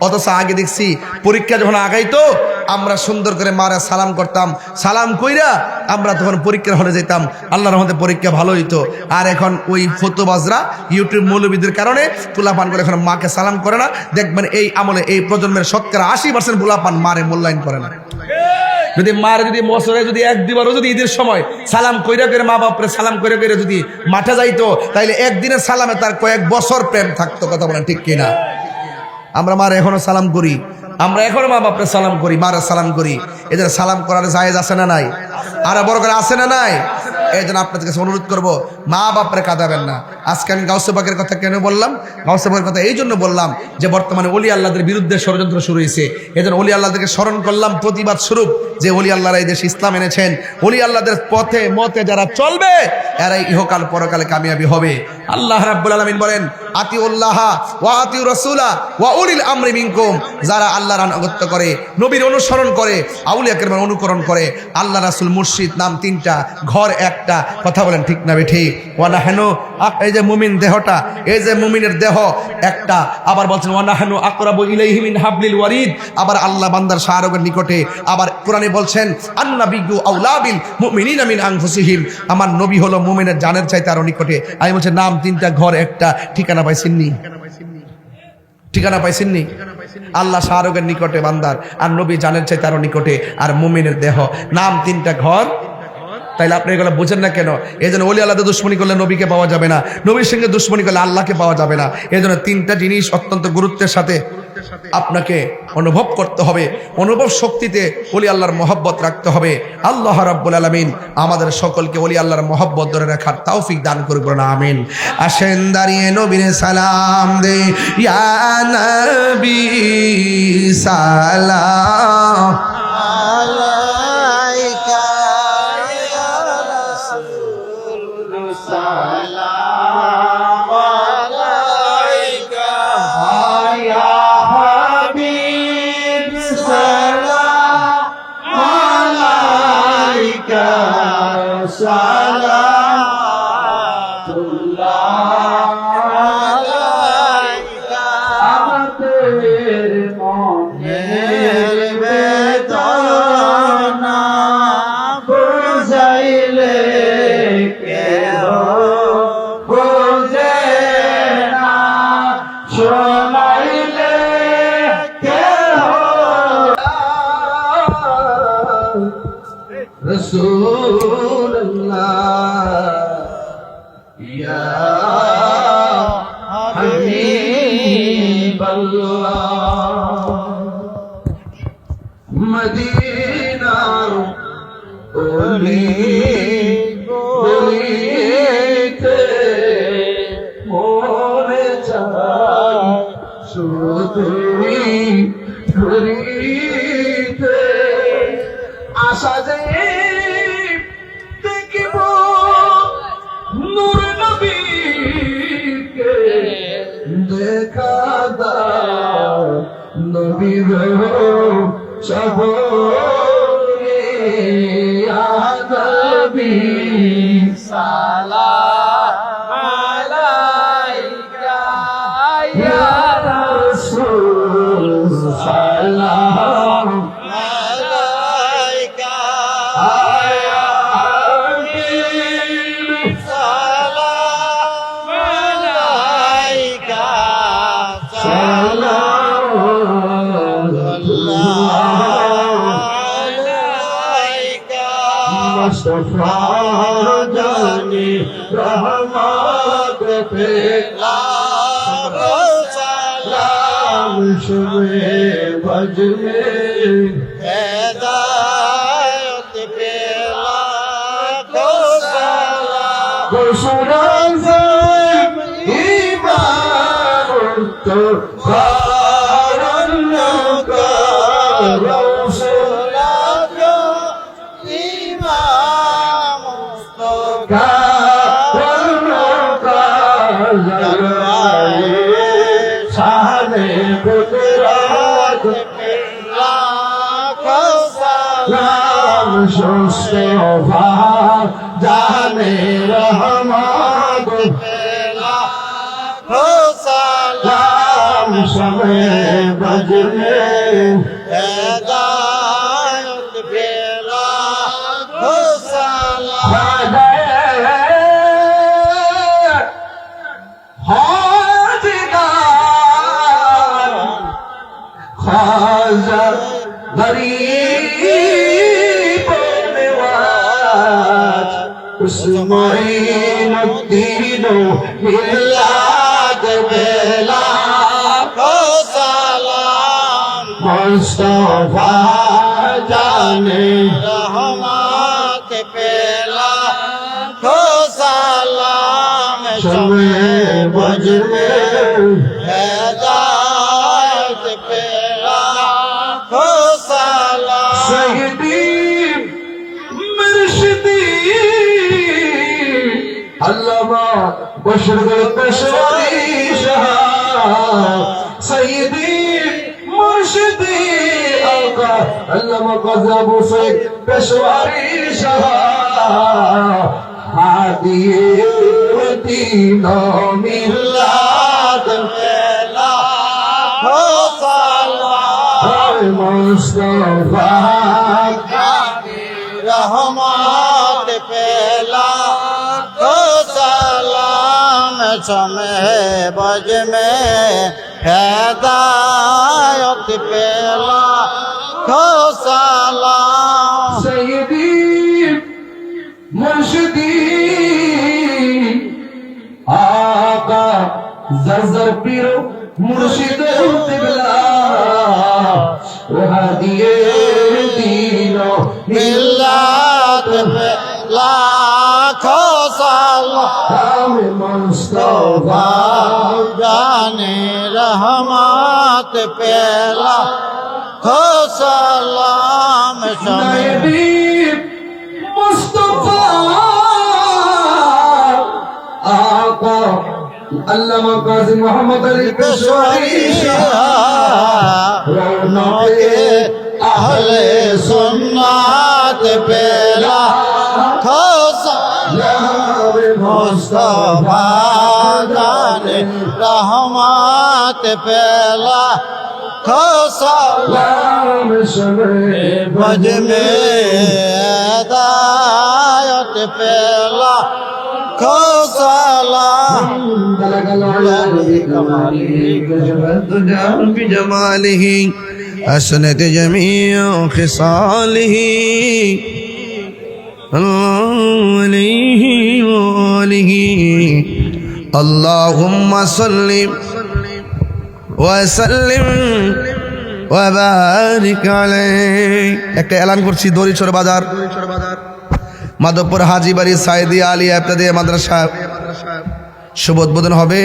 অথচ আগে দেখছি পরীক্ষা যখন আগাইতো আমরা সুন্দর করে মারা সালাম করতাম, সালাম কইরা আমরা তখন পরীক্ষার হলে যেতাম, আল্লাহর রহমতে পরীক্ষা ভালো হইতো। আর এখন ওই ফতোবাজরা ইউটিউব মৌলবীদের কারণে পোলাপান করে এখন মাকে সালাম করে না। দেখবেন এই আমলে এই প্রজন্মের 80% পোলাপান মারে মূল্যায়ন করে না। যদি মারে যদি বছরে যদি 1-2বারও যদি ঈদের সময় সালাম কইরা করে মা বাপরে সালাম করে করে যদি মাঠে যাইতো, তাইলে একদিনের সালামে তার কয়েক বছর প্রেম থাকতো। কথা বলেন ঠিক কিনা? আমরা মারে এখনো সালাম করি, আমরা এখনো মা বাপরে সালাম করি, মারে সালাম করি। এদের সালাম করার জায়েজ আছে না নাই? আর বড় করে আছে না নাই? এই জন্য আপনাদের কাছে অনুরোধ করবো, মা বাপরে কাঁদাবেন না। আজকে আমি গাউসে পাকের কথা কেন বললাম? গাউসে পাকের কথা এই জন্য বললাম যে বর্তমানে ওলি আল্লাহদের বিরুদ্ধে ষড়যন্ত্র শুরু হয়েছে। এই জন্য ওলি আল্লাহদেরকে স্মরণ করলাম প্রতিবাদ স্বরূপ, যে ওলি আল্লাহরা এই দেশে ইসলাম এনেছেন। ওলি আল্লাহদের পথে মতে যারা চলবে এরাই ইহকাল পরকালে কামিয়াবি হবে। আল্লাহ রাব্বুল আলামিন বলেন, আতিউল্লাহ ওয়া আতিউর রাসূলা ওয়া উলিল আমরি মিনকুম। যারা আল্লাহর আনুগত্য করে, নবীর অনুসরণ করে, আউলিয়া কেরামের অনুকরণ করে, আল্লাহ রাসূল, মুর্শিদ নাম 3টা, ঘর একটা। কথা বলেন ঠিক না বেঠি? ওয়া নাহনু এই যে মুমিন দেহটা, এই যে মুমিনের দেহ একটা, আবার বলছেন ওয়ানাহনু আকরাবু ইলাইহি মিন হাবলিল ওয়ারিদ, আবার আল্লাহ বান্দার শাহরগের নিকটে। আবার কোরআনে বলছেন আন্নাবিয়্যু আউলা বিল মুমিনিনা মিন আনফুসিহিম, আমার নবী হলো মুমিনের জানের চাইতে আরো নিকটে। আমি বলছি নাম তিনটা, ঘর একটা, ঠিকানা পাইছেননি? ঠিকানা পাইছেননি? আল্লাহ শাহরগের নিকটে বান্দার, আর নবী জানের চাইতে আরো নিকটে, আর মুমিনের দেহ, নাম তিনটা, ঘর। তাইলে আপনি এগুলো বুঝেন না কেন? এই জন্য ওলি আল্লাহদের দুশ্মনী করলে নবীকে পাওয়া যাবে না, নবীর সঙ্গে দুশ্মনী করলে আল্লাহকে পাওয়া যাবে না। এই জন্য তিনটা জিনিস অত্যন্ত গুরুত্বের সাথে আপনাকে অনুভব করতে হবে, অনুভব শক্তিতে ওলি আল্লাহর মহব্বত রাখতে হবে। আল্লাহ রাব্বুল আলামিন আমাদের সকলকে ওলি আল্লাহর মহব্বত ধরে রাখার তৌফিক দান করুক, বলুন আমিন। আসেন দাঁড়িয়ে নবীর সালাম দে, ইয়া নবী সালাম আলাইকা, ইয়া রাসূল সালাম আলাইকা, ইয়া হাবিব সালাম আলাইকা, সালাতুল্লাহ আলাইকা। আমাদের মনের বেদনা বুঝাইলে কেহ বুঝে না, শোনাইলে কেহ রাসূলুল্লাহ ইয়া হাবিবাল্লাহ। মদিনার অলি গলিতে মনে চায় শুধুই ঘুরিতে, আশা যে দেখিব নূর নবীকে, দেখা দাও নবীর শহরে, ইয়া নবী সালাম আলাইকা, ইয়া রাসূল সালাম আলাইকা, ইয়া হাবিব সালাম আলাইকা, মুস্তাফা জানি রহমত পেলা, সালাম শুনে বজনে হেদায়ত পেলা, সালাম খুশরাজ ইমান তো কারণ সামনে কুদরত সালাম মুস্তফা জানে রহমত সালাম শবে বজনে হেদায়ত পেলা, সালাম খাজা গরিব নওয়াজ উসমাইনুদ্দিন মিলাদ বেলা, সালাম মুস্তাফা জানে রহমত পেলা, সালাম শবে বজনে হেদায়ত পেলা, সালাম সৈয়দি মুর্শিদি আল্লামা বশরুল পেশওয়ারি শাহ, সৈয়দি মুর্শিদি আকা আল্লামা কাজী আবু সাইদ পেশওয়ারি শাহ, হাদিয়ে
دین و ملت پہلا ہو سلام مصطفیٰ کی رحمت پہلا ہو سلام شمع بج میں ہدایت پہلا ہو سلام سیدی مرشدی آقا زرزر پیرو مرشد قبلہ ہادی دین و ملت پہ لاکھوں سلام مصطفیٰ جان رحمت پہ لاکھوں سلام شمع آقا علامہ قاضی محمد علی پیشواری رونق اہل سنت پہلا سلام مصطفیٰ جان رحمت پہلا سلام شمع بج میں ہدایت پہلا سلام
بجماله حسنت جميع خصاله عليه وآله اللهم صل وسلم وبارك عليه একটা এলান করছি দড়িছড় বাজার মাধবপুর হাজীবাড়ি সাইদি আলিয়া ইবতেদায়ী মাদ্রাসা শুভ উদ্বোধন হবে